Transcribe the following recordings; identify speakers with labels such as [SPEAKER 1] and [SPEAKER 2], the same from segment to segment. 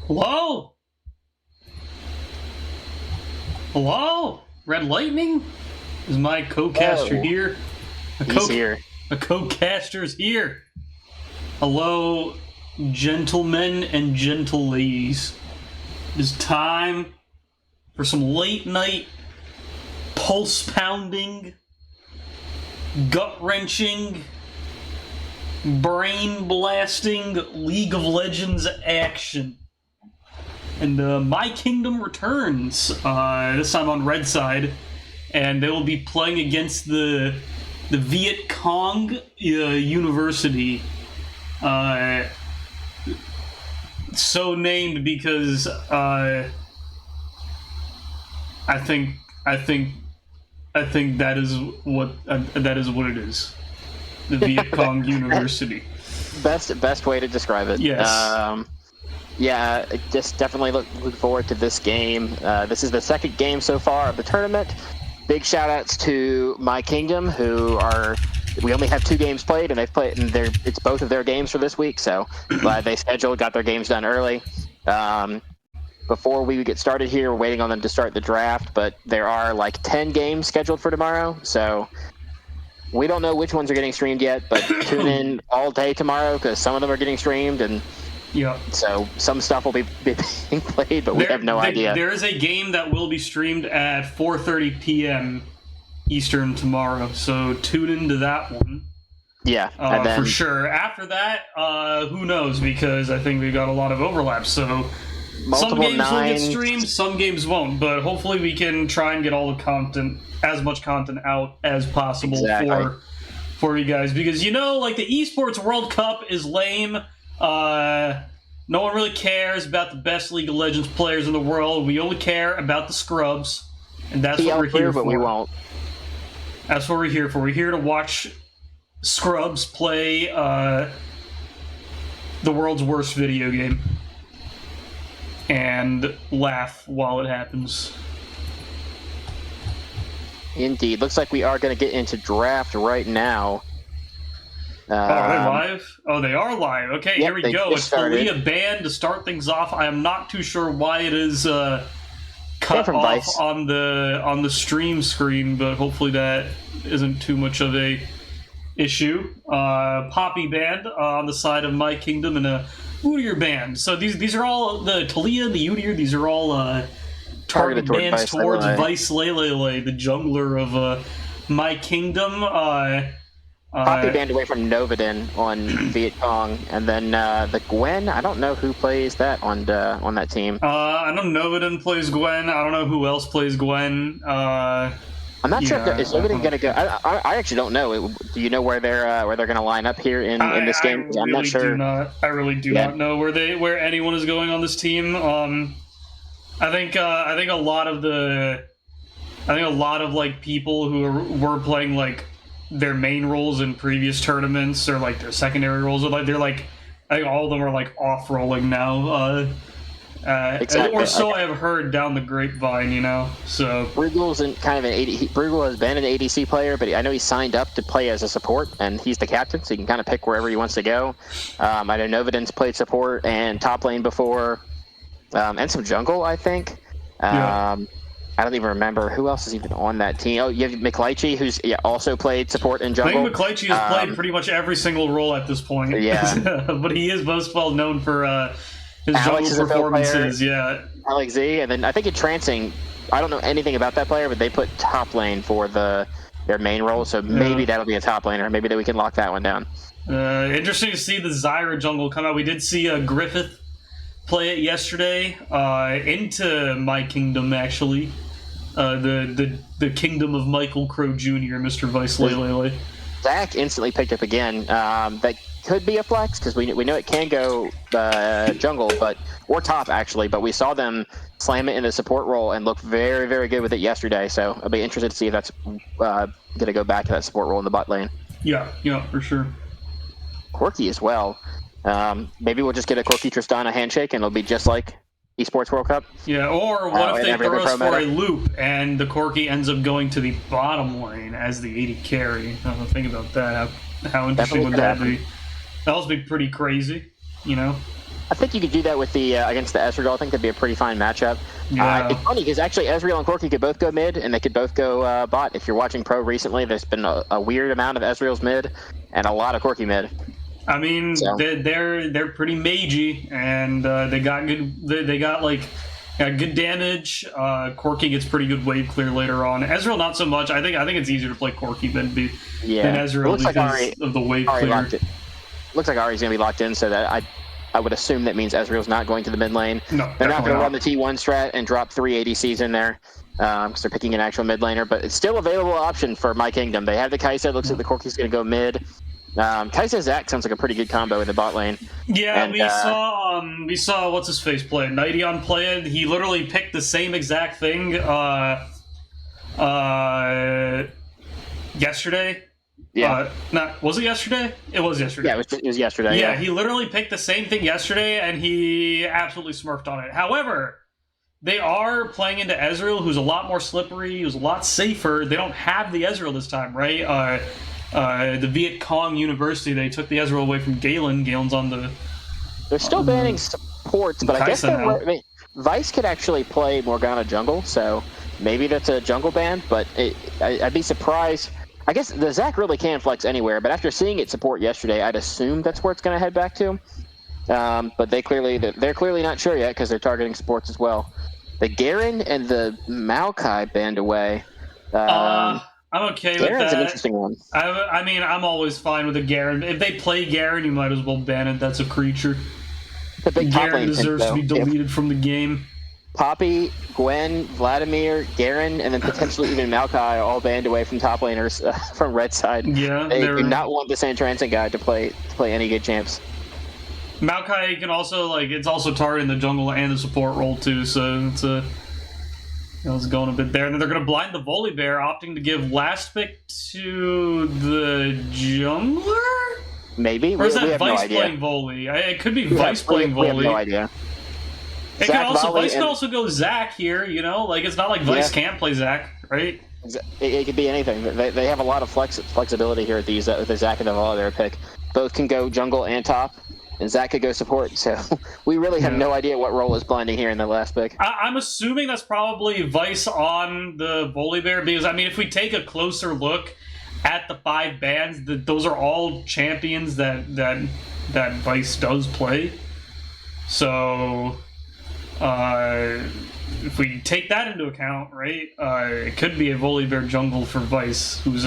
[SPEAKER 1] Hello? Hello? Red Lightning? Is my co-caster here?
[SPEAKER 2] He's here.
[SPEAKER 1] A co-caster's here. Hello, gentlemen and gentle ladies. It is time for some late night, pulse-pounding, gut-wrenching, brain-blasting League of Legends action. And Mikingdom returns, this time on red side. and they will be playing against the Viet Cong University. So named because I think that is what it is. The Viet Cong University.
[SPEAKER 2] Best way to describe it.
[SPEAKER 1] Yes.
[SPEAKER 2] Yeah, just definitely look forward to this game. This is the second game so far of the tournament. Big shout outs to Mikingdom, we only have 2 games played, and it's both of their games for this week, so glad they got their games done early. Before we get started here, we're waiting on them to start the draft, but there are like 10 games scheduled for tomorrow, so we don't know which ones are getting streamed yet, but tune in all day tomorrow because some of them are getting streamed, and so some stuff will be being played, but we have no idea.
[SPEAKER 1] There is a game that will be streamed at 4:30 p.m. Eastern tomorrow, so tune into that one.
[SPEAKER 2] Yeah, and then,
[SPEAKER 1] for sure. After that, who knows? Because I think we've got a lot of overlap. So some games will get streamed, some games won't. But hopefully, we can try and get all the content, as much content out as possible for you guys. Because like the esports World Cup is lame. No one really cares about the best League of Legends players in the world. We only care about the scrubs, and that's what we're here for.
[SPEAKER 2] But we won't.
[SPEAKER 1] That's what we're here for. We're here to watch scrubs play the world's worst video game and laugh while it happens.
[SPEAKER 2] Indeed. Looks like we are going to get into draft right now.
[SPEAKER 1] Are they live? Oh, they are live. Okay,
[SPEAKER 2] yep,
[SPEAKER 1] here we go. It's Aaliyah Band to start things off. I am not too sure why it is cut off Vice on the stream screen, but hopefully that isn't too much of a issue. Poppy Band on the side of Mikingdom and a Udyr Band. So these are all the Talia and the Udyr. These are all targeted bands towards Vice Lele, the jungler of Mikingdom.
[SPEAKER 2] Poppy Band away from Novaden on Viet Cong, and then the Gwen. I don't know who plays that on that team.
[SPEAKER 1] I know Novaden plays Gwen. I don't know who else plays Gwen.
[SPEAKER 2] I'm not sure if is Novaden going to go. I actually don't know. Do you know where they're going to line up here in this game? I'm not sure.
[SPEAKER 1] I really do not know where anyone is going on this team. I think a lot of like people who were playing like their main roles in previous tournaments or like their secondary roles, or like I think all of them are like off rolling now. Exactly. Or so I have heard down the grapevine, So
[SPEAKER 2] Brugel's Brugel has been an ADC player, but I know he signed up to play as a support, and he's the captain, so he can kind of pick wherever he wants to go. I know Novaden's played support and top lane before, and some jungle, I think. I don't even remember who else is even on that team. Oh, you have Miklaychi, who's also played support and jungle.
[SPEAKER 1] I think Miklaychi has played pretty much every single role at this point.
[SPEAKER 2] Yeah,
[SPEAKER 1] but he is most well known for his jungle performances. Yeah,
[SPEAKER 2] Alex Z, and then I think in Trancing, I don't know anything about that player, but they put top lane for their main role, so maybe that'll be a top laner. Maybe we can lock that one down.
[SPEAKER 1] Interesting to see the Zyra jungle come out. We did see Griffith play it yesterday into Mikingdom, actually. The kingdom of Michael Crow Jr., Mr. Vice Lele.
[SPEAKER 2] Zach instantly picked up again. That could be a flex because we know it can go jungle, or top actually. But we saw them slam it in the support role and look very, very good with it yesterday. So I'll be interested to see if that's going to go back to that support role in the bot lane.
[SPEAKER 1] Yeah, for sure.
[SPEAKER 2] Corki as well. Maybe we'll just get a Corki Tristana handshake and it'll be just like Esports World Cup.
[SPEAKER 1] Yeah, or what if they throw us for a loop and the Corki ends up going to the bottom lane as the AD carry? I don't think about that. How interesting would that be? That would be pretty crazy,
[SPEAKER 2] I think you could do that with the against the Ezreal. I think that'd be a pretty fine matchup.
[SPEAKER 1] Yeah.
[SPEAKER 2] It's funny because actually Ezreal and Corki could both go mid, and they could both go bot. If you're watching Pro recently, there's been a weird amount of Ezreal's mid and a lot of Corki mid.
[SPEAKER 1] I mean, they're pretty magey, and they got good. They got good damage. Corki gets pretty good wave clear later on. Ezreal not so much. I think it's easier to play Corki than Ezreal because of the wave clear.
[SPEAKER 2] Looks like Ahri's gonna be locked in, so that I would assume that means Ezreal's not going to the mid lane.
[SPEAKER 1] No,
[SPEAKER 2] they're not going to run the T1 strat and drop 3 ADCs in there. because they're picking an actual mid laner, but it's still a available option for Mikingdom. They have the Kai'Sa. Looks like the Corki's going to go mid. Kai'Sa Zac sounds like a pretty good combo in the bot lane.
[SPEAKER 1] Yeah, and, we saw what's his face play it. Nightion play it. He literally picked the same exact thing yesterday.
[SPEAKER 2] Yeah.
[SPEAKER 1] Was it yesterday? It was yesterday.
[SPEAKER 2] Yeah, it was yesterday.
[SPEAKER 1] Yeah, he literally picked the same thing yesterday, and he absolutely smurfed on it. However, they are playing into Ezreal, who's a lot more slippery, who's a lot safer. They don't have the Ezreal this time, right? The Viet-Cong University, they took the Ezreal away from Galen. Galen's on the...
[SPEAKER 2] They're still banning supports, but I guess Vice could actually play Morgana jungle, so maybe that's a jungle ban, but I'd be surprised. I guess the Zac really can flex anywhere, but after seeing it support yesterday, I'd assume that's where it's going to head back to. But they're clearly not sure yet because they're targeting supports as well. The Garen and the Maokai banned away.
[SPEAKER 1] I'm okay with that.
[SPEAKER 2] Garen's an interesting one.
[SPEAKER 1] I mean, I'm always fine with a Garen. If they play Garen, you might as well ban it. That's a creature.
[SPEAKER 2] The big
[SPEAKER 1] Garen deserves to be deleted from the game.
[SPEAKER 2] Poppy, Gwen, Vladimir, Garen, and then potentially even Maokai all banned away from top laners from red side.
[SPEAKER 1] Yeah,
[SPEAKER 2] they do not want this Entrancing guy to play any good champs.
[SPEAKER 1] Maokai can also it's also targeting the jungle and the support role too, so it's going a bit there. And then they're going to blind the Volibear, opting to give last pick to the jungler.
[SPEAKER 2] Maybe.
[SPEAKER 1] Or is that Vice playing Volley? It could be Vice playing Volley.
[SPEAKER 2] We have no idea.
[SPEAKER 1] Vice could also go Zac here, it's not like Vice can't play Zac, right?
[SPEAKER 2] It could be anything. They have a lot of flexibility here with the Zac and the Volibear pick. Both can go jungle and top, and Zac could go support, so we really have no idea what role is blinding here in the last pick.
[SPEAKER 1] I'm assuming that's probably Vice on the Volibear, because, if we take a closer look at the 5 bans, those are all champions that Vice does play. So... if we take that into account, right, it could be a Volibear jungle for Vice, whose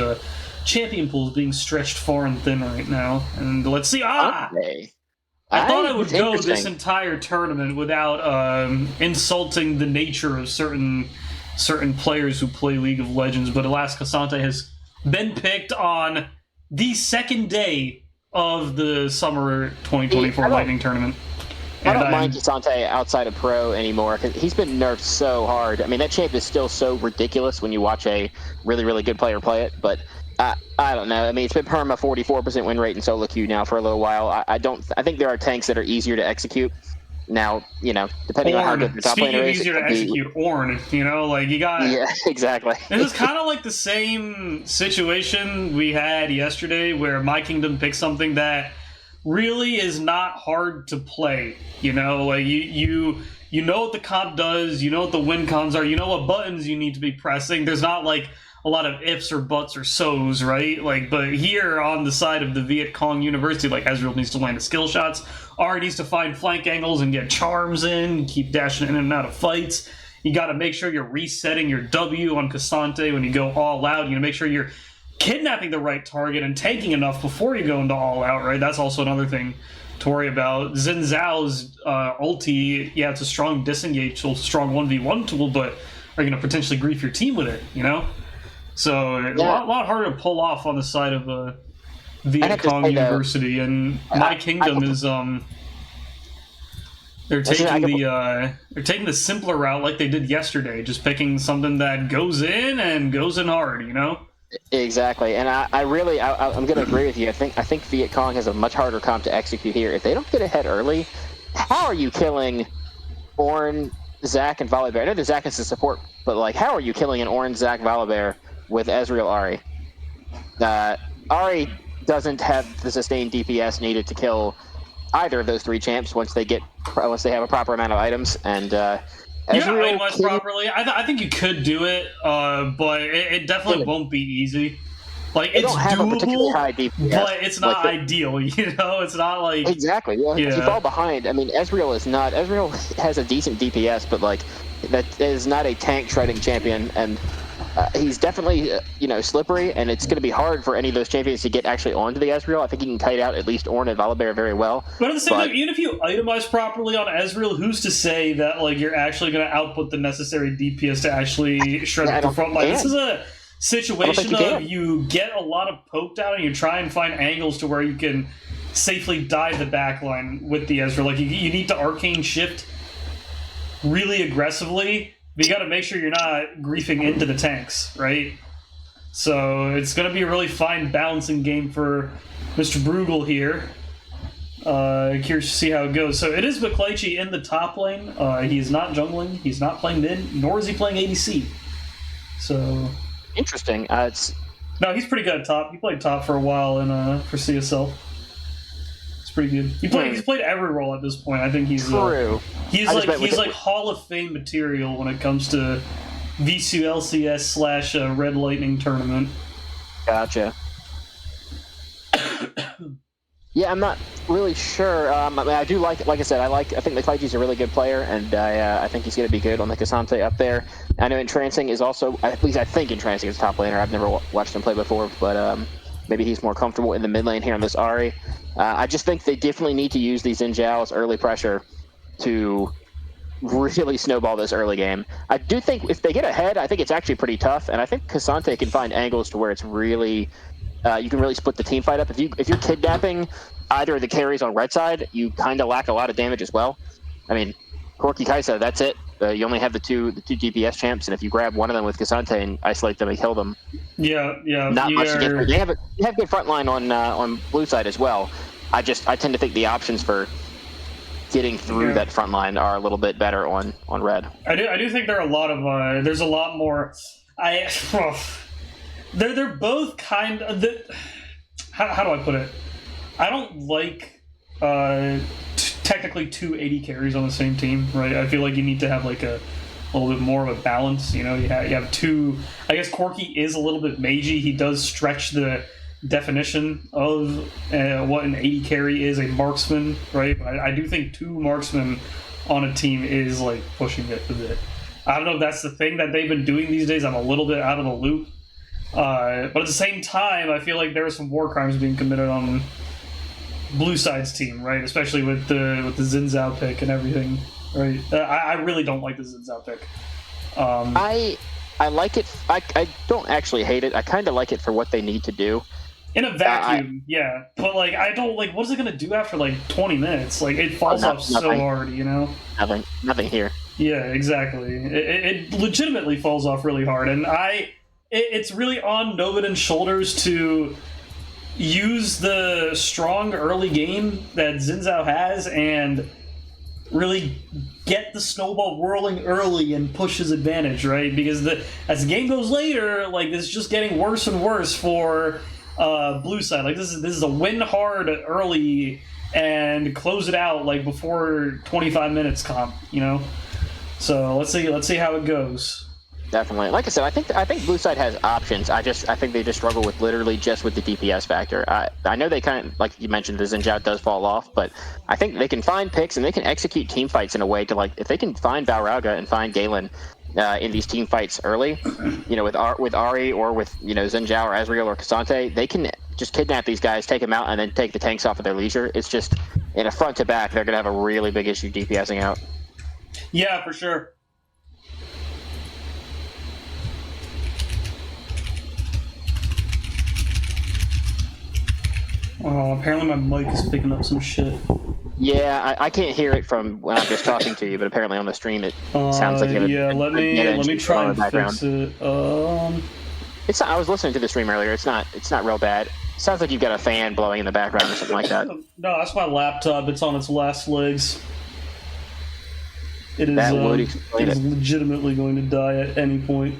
[SPEAKER 1] champion pool is being stretched far and thin right now. And let's see.
[SPEAKER 2] Okay.
[SPEAKER 1] I thought I would go this entire tournament without insulting the nature of certain players who play League of Legends, but alas, K'Sante has been picked on the second day of the summer 2024 Lightning Tournament.
[SPEAKER 2] I don't mind K'Sante outside of Pro anymore because he's been nerfed so hard. That champ is still so ridiculous when you watch a really, really good player play it. But I don't know. It's been perma 44% win rate in solo queue now for a little while. I think there are tanks that are easier to execute. Now, depending on how good the top laner is.
[SPEAKER 1] Easier to execute, Ornn, you got...
[SPEAKER 2] Yeah, exactly.
[SPEAKER 1] This is kind of like the same situation we had yesterday where Mikingdom picked something that really is not hard to play. You know what the comp does, you know what the win cons are, you know what buttons you need to be pressing. There's not a lot of ifs or buts or so's, right? But here on the side of the Viet-Cong University, Ezreal needs to land the skill shots, Ahri needs to find flank angles and get charms in, keep dashing in and out of fights. You got to make sure you're resetting your W on K'Sante when you go all out. You got to make sure you're kidnapping the right target and tanking enough before you go into all out, right? That's also another thing to worry about. Xin Zhao's ulti, it's a strong disengage tool, strong 1v1 tool, but are you going to potentially grief your team with it, So a lot harder to pull off on the side of Viet-Cong University, and Mikingdom is they're taking the simpler route like they did yesterday, just picking something that goes in and goes in hard,
[SPEAKER 2] Exactly, and I'm going to agree with you. I think Viet-Cong has a much harder comp to execute here. If they don't get ahead early, how are you killing Ornn, Zac, and Volibear? I know the Zac is the support, but how are you killing an Ornn, Zac, Volibear with Ezreal Ahri? Ahri doesn't have the sustained DPS needed to kill either of those 3 champs once they have a proper amount of items, and
[SPEAKER 1] itemize properly. I think you could do it, but it definitely won't be easy. It's doable, high DPS, but it's not ideal. It's not
[SPEAKER 2] exactly. Well, if you fall behind, Ezreal has a decent DPS, but that is not a tank shredding champion, and he's definitely slippery, and it's going to be hard for any of those champions to get actually onto the Ezreal. I think he can kite out at least Ornn and Volibear very well.
[SPEAKER 1] But at the same time, even if you itemize properly on Ezreal, who's to say that like you're actually going to output the necessary DPS to actually shred the front line? This is a situation of you get a lot of poke down and you try and find angles to where you can safely dive the back line with the Ezreal. Like you need to arcane shift really aggressively, but you got to make sure you're not griefing into the tanks, right? So it's going to be a really fine balancing game for Mr. Bruegel here. Curious to see how it goes. So it is Miklaychi in the top lane. He is not jungling. He's not playing mid, nor is he playing ADC. So
[SPEAKER 2] interesting.
[SPEAKER 1] No, he's pretty good at top. He played top for a while for CSL. It's pretty good. He's played every role at this point. I think he's
[SPEAKER 2] true.
[SPEAKER 1] He's like Hall of Fame material when it comes to VSU LCS / Red Lightning tournament.
[SPEAKER 2] Gotcha. Yeah, I'm not really sure. I mean, I do like I said, I think Miklaychi's a really good player, and I think he's going to be good on the K'Sante up there. I know Entrancing is also, at least I think Entrancing is a top laner. I've never watched him play before, but maybe he's more comfortable in the mid lane here on this Ahri. I just think they definitely need to use these Xin Zhao's early pressure to really snowball this early game. I do think if they get ahead, I think it's actually pretty tough, and I think K'Sante can find angles to where it's really you can really split the team fight up. If you're kidnapping either of the carries on red side, you kind of lack a lot of damage as well. I mean, Corki Kaisa, that's it. You only have the two DPS champs, and if you grab one of them with K'Sante and isolate them and kill them,
[SPEAKER 1] yeah,
[SPEAKER 2] not much to get through. They have good front line on blue side as well. I tend to think the options for getting through that front line are a little bit better on red.
[SPEAKER 1] I do think there are a lot of there's a lot more. They're both kind of how do I put it? I don't like technically two 80 carries on the same team, right? I feel like you need to have like a little bit more of a balance. You have two. I guess Corki is a little bit magey. He does stretch the definition of what an 80 carry is, a marksman, right? But I do think two marksmen on a team is like pushing it a bit. I don't know if that's the thing that they've been doing these days. I'm a little bit out of the loop. But at the same time, I feel like there are some war crimes being committed on Blue Side's team, right? Especially with the Xin Zhao pick and everything, right? I really don't like the Xin Zhao pick.
[SPEAKER 2] I like it. I don't actually hate it. I kind of like it for what they need to do.
[SPEAKER 1] In a vacuum, yeah. But like, I don't like. What is it gonna do after like 20 minutes? Like, it falls off so hard,
[SPEAKER 2] Nothing here.
[SPEAKER 1] Yeah, exactly. It legitimately falls off really hard, and it's really on Noviden's shoulders to use the strong early game that Xin Zhao has and really get the snowball whirling early and push his advantage, right? Because as the game goes later, like, it's just getting worse and worse for Blue Side. Like, this is a win hard early and close it out like before 25 minutes comp, So let's see how it goes.
[SPEAKER 2] Definitely. Like I said, I think Blue Side has options. I think they just struggle with literally just with the DPS factor. I know they kind of, like you mentioned, the Xin Zhao does fall off, but I think they can find picks and they can execute team fights in a way to, like, if they can find Valrauga and find Galen in these team fights early, with Ahri or with Xin Zhao or Ezreal or K'Sante, they can just kidnap these guys, take them out, and then take the tanks off at their leisure. It's just in a front to back, they're gonna have a really big issue DPSing out.
[SPEAKER 1] Yeah, for sure. Oh, apparently my mic is picking up some shit.
[SPEAKER 2] Yeah, I can't hear it from when I'm just talking to you, but apparently on the stream it sounds like
[SPEAKER 1] let me try and fix it.
[SPEAKER 2] It's not, I was listening to the stream earlier. It's not real bad. It sounds like you've got a fan blowing in the background or something like that.
[SPEAKER 1] No, that's my laptop. It's on its last legs. It is legitimately going to die at any point.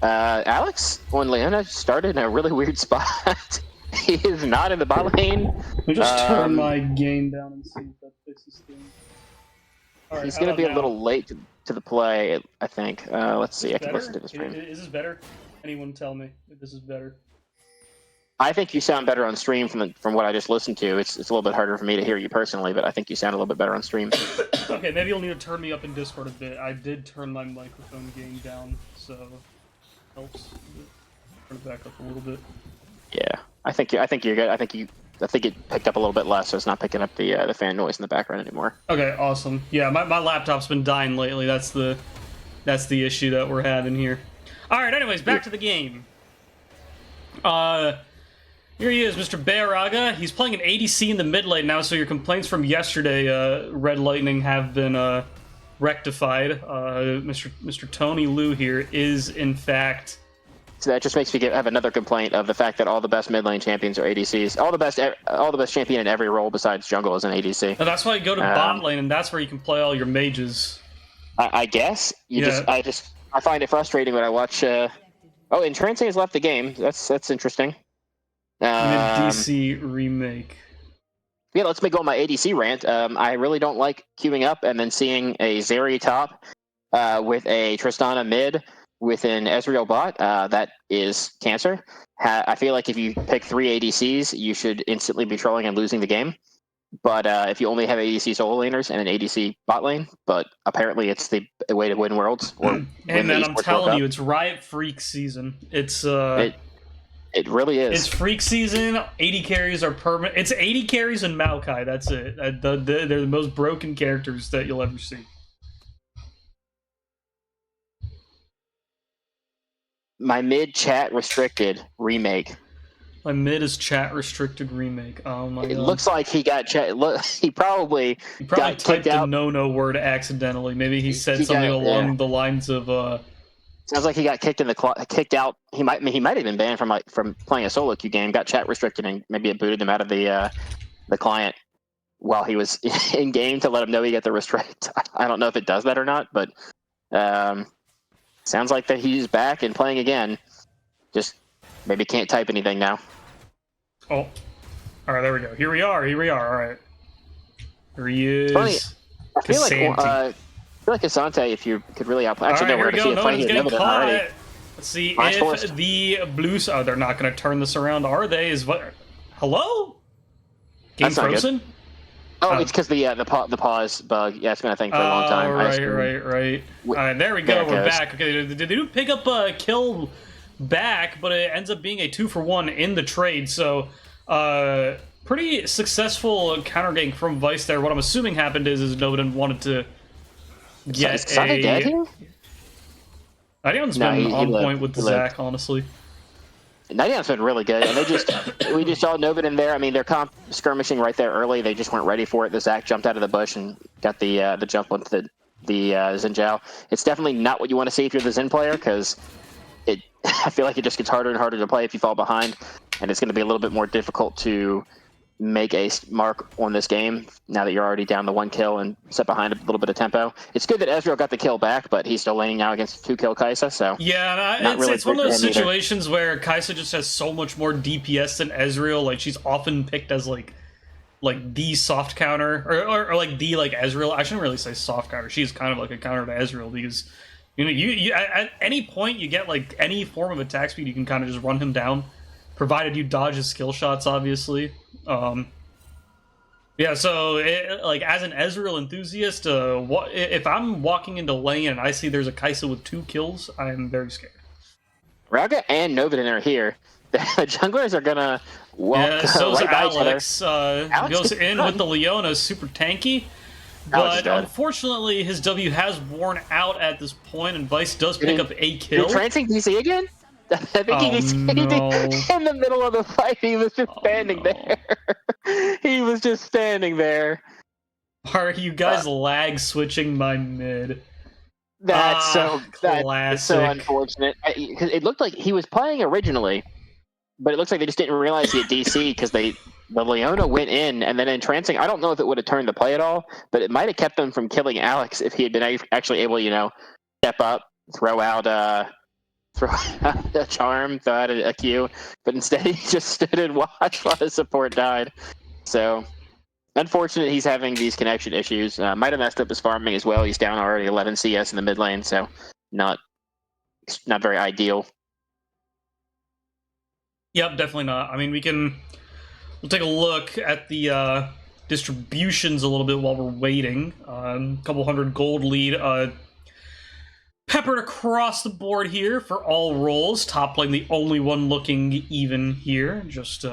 [SPEAKER 2] Alex on Leona started in a really weird spot. He is not in the bot lane.
[SPEAKER 1] Let me just turn my gain down and see if that fixes things. Right,
[SPEAKER 2] he's going to be a little late to the play, I think. Let's see. I can listen to the stream.
[SPEAKER 1] Is this better? Anyone tell me if this is better?
[SPEAKER 2] I think you sound better on stream from what I just listened to. It's a little bit harder for me to hear you personally, but I think you sound a little bit better on stream.
[SPEAKER 1] Okay, maybe you'll need to turn me up in Discord a bit. I did turn my microphone gain down, so helps. Turn it back up a little bit.
[SPEAKER 2] Yeah, I think you're good. I think it picked up a little bit less, so it's not picking up the fan noise in the background anymore.
[SPEAKER 1] Okay, awesome. Yeah, my laptop's been dying lately. That's the issue that we're having here. All right. Anyways, back to the game. Here he is, Mr. Bearaga. He's playing an ADC in the mid lane now, so your complaints from yesterday, Red Lightning, have been rectified. Mr. Tony Liu here is, in fact...
[SPEAKER 2] So that just makes me have another complaint of the fact that all the best mid lane champions are ADCs. All the best champion in every role besides jungle is an ADC.
[SPEAKER 1] Now that's why you go to bot lane, and that's where you can play all your mages.
[SPEAKER 2] I guess. I find it frustrating when I watch... Oh, Entrancing has left the game. That's interesting.
[SPEAKER 1] DC remake.
[SPEAKER 2] Yeah, let's go on my ADC rant. I really don't like queuing up and then seeing a Zeri top with a Tristana mid with an Ezreal bot. That is cancer. I feel like if you pick 3 ADCs, you should instantly be trolling and losing the game. But if you only have ADC solo laners and an ADC bot lane, but apparently it's the way to win worlds. Or
[SPEAKER 1] hey man, I'm telling you, it's Riot Freak season. It's
[SPEAKER 2] It really is.
[SPEAKER 1] It's Freak season. 80 carries are permanent. It's 80 carries and Maokai. That's it. They're the most broken characters that you'll ever see.
[SPEAKER 2] My mid chat restricted remake.
[SPEAKER 1] My mid is chat restricted remake. Oh my god.
[SPEAKER 2] It looks like he got he probably got
[SPEAKER 1] typed
[SPEAKER 2] kicked out.
[SPEAKER 1] the no word accidentally. Maybe he said something along the lines of
[SPEAKER 2] Sounds like he got kicked out. He might have been banned from playing a solo queue game. Got chat restricted and maybe it booted him out of the client while he was in game to let him know he got the restrict. I don't know if it does that or not, but sounds like that he's back and playing again. Just maybe can't type anything now.
[SPEAKER 1] Oh, all right, there we go. Here we are. All right, here he is.
[SPEAKER 2] Funny, I feel like Asante, if you could really outplay. Actually,
[SPEAKER 1] right,
[SPEAKER 2] no, we're going to see a
[SPEAKER 1] getting caught.
[SPEAKER 2] already.
[SPEAKER 1] Let's see if the Blues. Oh, they're not going to turn this around, are they? Hello? Game frozen?
[SPEAKER 2] Oh, it's because the pause bug. Yeah, it's been a thing for a long time.
[SPEAKER 1] Right. All right, there we go. We're back. Okay, they do pick up a kill back, but it ends up being a 2-for-1 in the trade. So, pretty successful counter gank from Vice there. What I'm assuming happened is Noden wanted to get
[SPEAKER 2] is Sonic dead here?
[SPEAKER 1] Nidion's been on point with the Zac, honestly.
[SPEAKER 2] Nidion's been really good, and we just saw Novid in there. I mean, they're skirmishing right there early. They just weren't ready for it. The Zac jumped out of the bush and got the jump onto the Xin Zhao. It's definitely not what you want to see if you're the Xin player, because I feel like it just gets harder and harder to play if you fall behind, and it's going to be a little bit more difficult to make a mark on this game now that you're already down the 1 kill and set behind a little bit of tempo. It's good that Ezreal got the kill back, but he's still laning now against 2-kill Kai'Sa, so...
[SPEAKER 1] Yeah, it's one of those situations where Kai'Sa just has so much more DPS than Ezreal. Like, she's often picked as, like the soft counter, or like, the, like, Ezreal. I shouldn't really say soft counter. She's kind of like a counter to Ezreal, because, you know, you at any point you get, like, any form of attack speed, you can kind of just run him down, provided you dodge his skill shots, obviously. Yeah, so like as an Ezreal enthusiast, if I'm walking into lane and I see there's a Kai'Sa with 2 kills, I'm very scared.
[SPEAKER 2] Raga and Novidin are here. The junglers are gonna walk
[SPEAKER 1] so
[SPEAKER 2] right by
[SPEAKER 1] Alex. Alex goes in with the Leona, super tanky. But unfortunately, his W has worn out at this point, and Vice does pick up a kill.
[SPEAKER 2] Trancing DC again? I think he was in the middle of the fight. He was just standing there. He was just standing there.
[SPEAKER 1] Are you guys lag switching my mid?
[SPEAKER 2] That's so unfortunate. It looked like he was playing originally, but it looks like they just didn't realize he had DC because the Leona went in, and then Entrancing, I don't know if it would have turned the play at all, but it might have kept them from killing Alex if he had been actually able, step up, throw out a charm, throw out a Q, but instead he just stood and watched while his support died. So, unfortunate he's having these connection issues. Might have messed up his farming as well. He's down already 11 CS in the mid lane, so not very ideal.
[SPEAKER 1] Yep, definitely not. I mean, we'll take a look at the distributions a little bit while we're waiting. A couple hundred gold lead peppered across the board here for all roles. Top lane, the only one looking even here. Just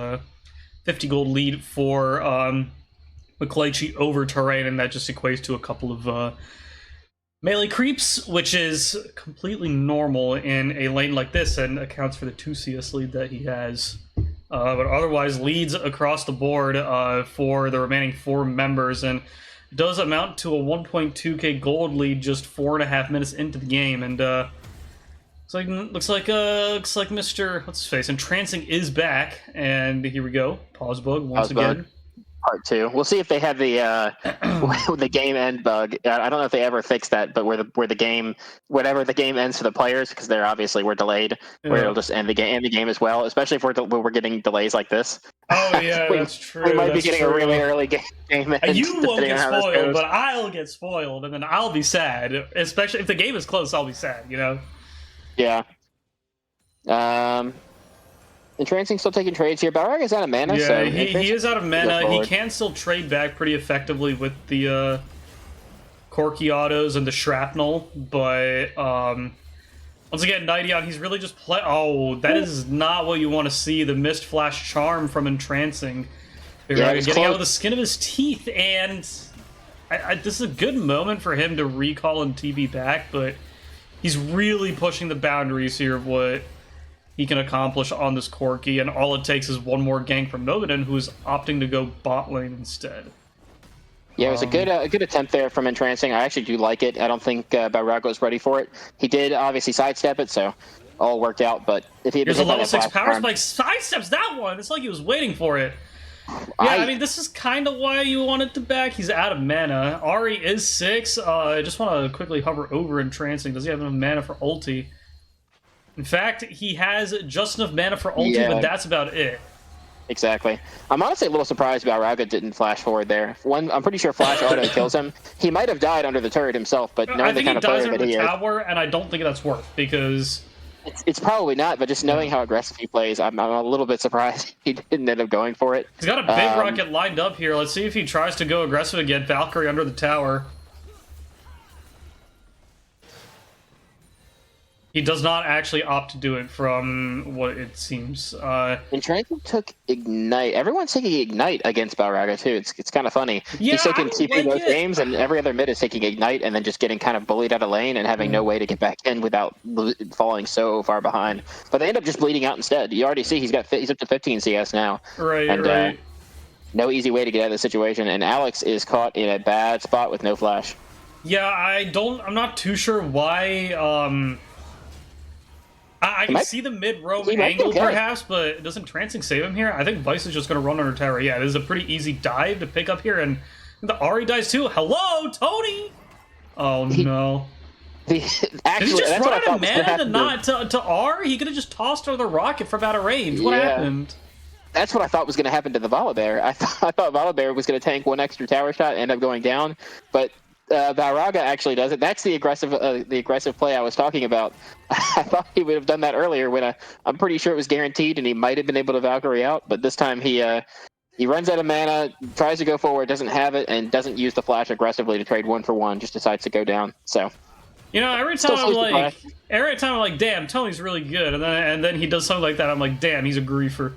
[SPEAKER 1] 50 gold lead for Mikingdom over Terrain, and that just equates to a couple of melee creeps, which is completely normal in a lane like this and accounts for the 2 CS lead that he has. But otherwise, leads across the board for the remaining 4 members, and does amount to a 1.2k gold lead just 4.5 minutes into the game. And looks like Mr. what's his face, Entrancing is back, and here we go. Pause bug once again.
[SPEAKER 2] Part 2. We'll see if they have the the game end bug. I don't know if they ever fixed that, but where the game, whatever the game ends for the players, because they're obviously we're delayed, where it'll just end the game as well. Especially if we're getting delays like this.
[SPEAKER 1] Oh yeah, that's true.
[SPEAKER 2] We might be getting a really early game end.
[SPEAKER 1] You won't get spoiled, but I'll get spoiled, and then I'll be sad. Especially if the game is close, I'll be sad. You know.
[SPEAKER 2] Yeah. Entrancing still taking trades here. Balrog is out of mana,
[SPEAKER 1] yeah,
[SPEAKER 2] so
[SPEAKER 1] he is out of mana. He can still trade back pretty effectively with the Corky autos and the shrapnel, but once again, Nightion, he's really just Oh, that is not what you want to see. The Mist Flash Charm from Entrancing.
[SPEAKER 2] Yeah,
[SPEAKER 1] getting out with the skin of his teeth, and this is a good moment for him to recall and TB back, but he's really pushing the boundaries here of what he can accomplish on this Corky, and all it takes is one more gank from Novaden, who is opting to go bot lane instead.
[SPEAKER 2] Yeah, it was a good attempt there from Entrancing. I actually do like it. I don't think Balrog was ready for it. He did obviously sidestep it, so all worked out. But if he had
[SPEAKER 1] There's a level 6 power spike, sidesteps that one. It's like he was waiting for it. Yeah, I mean, this is kind of why you wanted to back. He's out of mana. Ahri is 6. I just want to quickly hover over Entrancing. Does he have enough mana for ulti? In fact, he has just enough mana for ulti, but that's about it.
[SPEAKER 2] Exactly. I'm honestly a little surprised Balrog didn't flash forward there. I'm pretty sure flash auto kills him. He might have died under the turret himself, but knowing the kind of player that he is... I think he dies under the tower,
[SPEAKER 1] and I don't think that's worth, because...
[SPEAKER 2] It's probably not, but just knowing how aggressive he plays, I'm a little bit surprised he didn't end up going for it.
[SPEAKER 1] He's got a big rocket lined up here. Let's see if he tries to go aggressive again. Valkyrie under the tower. He does not actually opt to do it from what it seems.
[SPEAKER 2] Entrancing took Ignite. Everyone's taking Ignite against Balrog too. It's kind of funny.
[SPEAKER 1] Yeah,
[SPEAKER 2] he's taking TP most games, and every other mid is taking Ignite and then just getting kind of bullied out of lane and having no way to get back in without falling so far behind. But they end up just bleeding out instead. You already see he's up to 15 CS now.
[SPEAKER 1] Right,
[SPEAKER 2] and,
[SPEAKER 1] right.
[SPEAKER 2] No easy way to get out of the situation, and Alex is caught in a bad spot with no flash.
[SPEAKER 1] Yeah, I'm not too sure why. I can see the mid-roam angle, perhaps, but doesn't Entrancing save him here? I think Vice is just going to run under tower. Yeah, this is a pretty easy dive to pick up here, and the Ahri dies too. Hello, Tony! Oh, no.
[SPEAKER 2] Actually,
[SPEAKER 1] did he just run out of mana to not to R? He could have just tossed her the rocket from out of range. What happened?
[SPEAKER 2] That's what I thought was going to happen to the Volibear. I thought Volibear was going to tank one extra tower shot and end up going down, but Balrog actually does it. That's the aggressive play I was talking about. I thought he would have done that earlier when I'm pretty sure it was guaranteed and he might have been able to Valkyrie out, but this time he runs out of mana, tries to go forward, doesn't have it, and doesn't use the flash aggressively to trade 1-for-1, just decides to go down. So,
[SPEAKER 1] you know, every time I'm like, damn, Tony's really good, and then he does something like that, I'm like, damn, he's a griefer.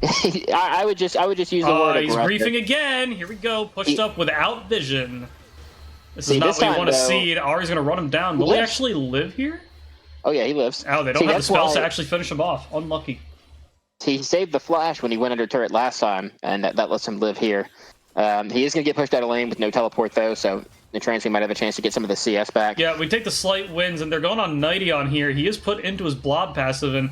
[SPEAKER 2] I would just use the word
[SPEAKER 1] he's
[SPEAKER 2] aggressive.
[SPEAKER 1] griefing again. Here we go, pushed up without vision. This is not what you want to see. Ahri's going to run him down. Will he actually live here?
[SPEAKER 2] Oh, yeah, he lives.
[SPEAKER 1] Oh, they don't have the spells to actually finish him off. Unlucky.
[SPEAKER 2] He saved the flash when he went under turret last time, and that lets him live here. He is going to get pushed out of lane with no teleport, though, so Entrancing might have a chance to get some of the CS back.
[SPEAKER 1] Yeah, we take the slight wins, and they're going on Nightion here. He is put into his blob passive, and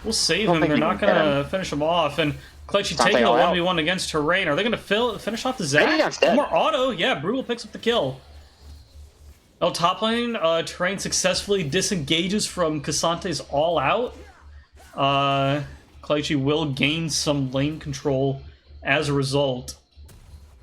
[SPEAKER 1] we'll save him. They're not going to finish him off. And Clutchy taking a 1v1 against Terrain. Are they going to finish off the Zac? One more auto. Yeah, Brutal picks up the kill. Oh, top lane, Terrain successfully disengages from Cassante's All Out. Clutchy will gain some lane control as a result.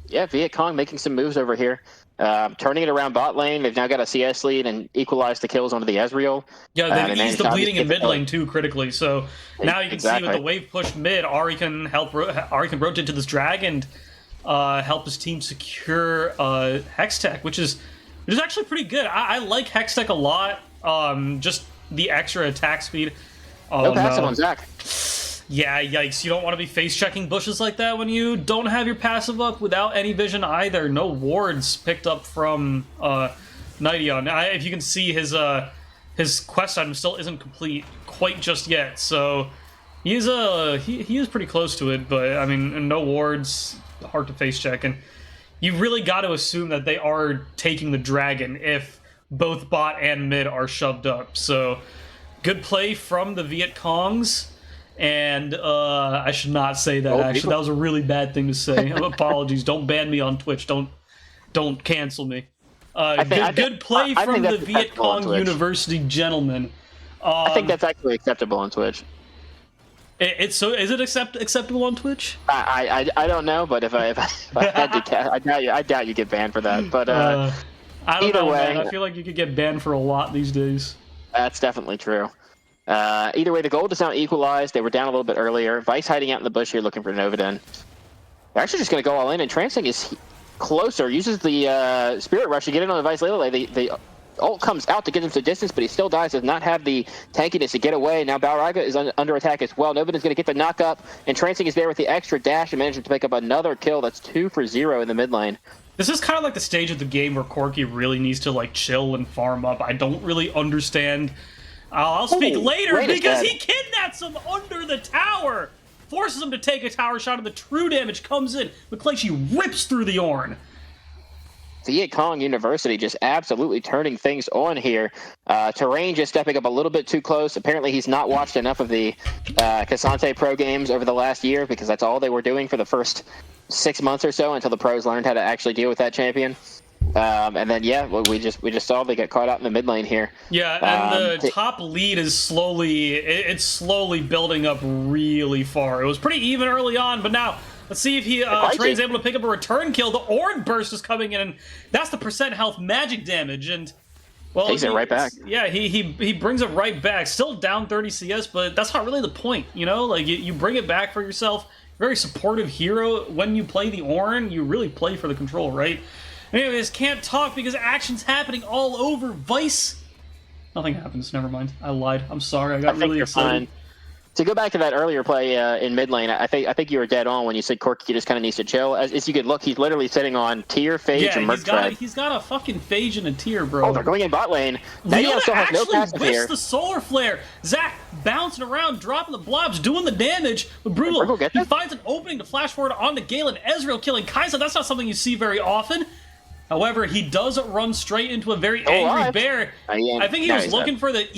[SPEAKER 2] Yeah, Viet Cong making some moves over here. turning it around bot lane. They've now got a CS lead and equalized the kills onto the Ezreal.
[SPEAKER 1] Yeah, they've eased the bleeding in mid lane too critically. So now you can see with the wave push mid, Ari can rotate to this drag and help his team secure Hextech, which is actually pretty good. I like Hextech a lot. Just the extra attack speed.
[SPEAKER 2] No passive on Zach.
[SPEAKER 1] Yeah, yikes. You don't want to be face-checking bushes like that when you don't have your passive up without any vision either. No wards picked up from Nightion. If you can see, his quest item still isn't complete quite just yet, so he is pretty close to it, but, I mean, no wards, hard to face-check, and you really got to assume that they are taking the dragon if both bot and mid are shoved up, so good play from the Viet Congs. And I should not say that. Actually, that was a really bad thing to say. Apologies. Don't ban me on Twitch. Don't cancel me. Good play from the Viet Cong University gentlemen.
[SPEAKER 2] I think that's actually acceptable on Twitch.
[SPEAKER 1] Is it acceptable on Twitch?
[SPEAKER 2] I don't know, but if I had to, I doubt you get banned for that. But
[SPEAKER 1] I don't know, man. I feel like you could get banned for a lot these days.
[SPEAKER 2] That's definitely true. Either way, the gold is now equalized. They were down a little bit earlier. Vice hiding out in the bush here looking for Novaden. They're actually just going to go all in, and Transing is closer. Uses the Spirit Rush to get in on the Vice Lele. The ult comes out to get him to distance, but he still dies. Does not have the tankiness to get away. Now Balraga is under attack as well. Novaden's going to get the knock up, and Transing is there with the extra dash and manages to pick up another kill. That's 2 for 0 in the mid lane.
[SPEAKER 1] This is kind of like the stage of the game where Corki really needs to like chill and farm up. I don't really understand. I'll speak later because he kidnaps him under the tower, forces him to take a tower shot, and the true damage comes in. McClatchy rips through the Ornn.
[SPEAKER 2] Viet Cong University just absolutely turning things on here. Terrain just stepping up a little bit too close. Apparently he's not watched enough of the Cassante Pro games over the last year because that's all they were doing for the first 6 months or so until the pros learned how to actually deal with that champion. And then, yeah, we just saw they get caught out in the mid lane here.
[SPEAKER 1] Yeah, and the top lead is slowly building up really far. It was pretty even early on, but now let's see if Terrain's able to pick up a return kill. The Ornn burst is coming in, and that's the percent health magic damage, and well,
[SPEAKER 2] takes it right back.
[SPEAKER 1] Yeah, he brings it right back. Still down 30 CS, but that's not really the point, you know? Like you bring it back for yourself. Very supportive hero. When you play the Ornn, you really play for the control, right? Anyways, can't talk because action's happening all over Vice. Nothing happens. Never mind. I lied. I'm sorry. I got really excited.
[SPEAKER 2] To go back to that earlier play in mid lane, I think you were dead on when you said Corki just kind of needs to chill. As you could look, he's literally sitting on tier, Phage, and Murktide.
[SPEAKER 1] He's got a fucking Phage and a tier, bro.
[SPEAKER 2] Oh, they're going in bot lane. Leona still has no passive here.
[SPEAKER 1] The solar flare. Zach bouncing around, dropping the blobs, doing the damage. But Brutal, he finds an opening to flash forward onto Galen. Ezreal killing Kai'Sa. That's not something you see very often. However, he does run straight into a very angry bear. I think he was looking for the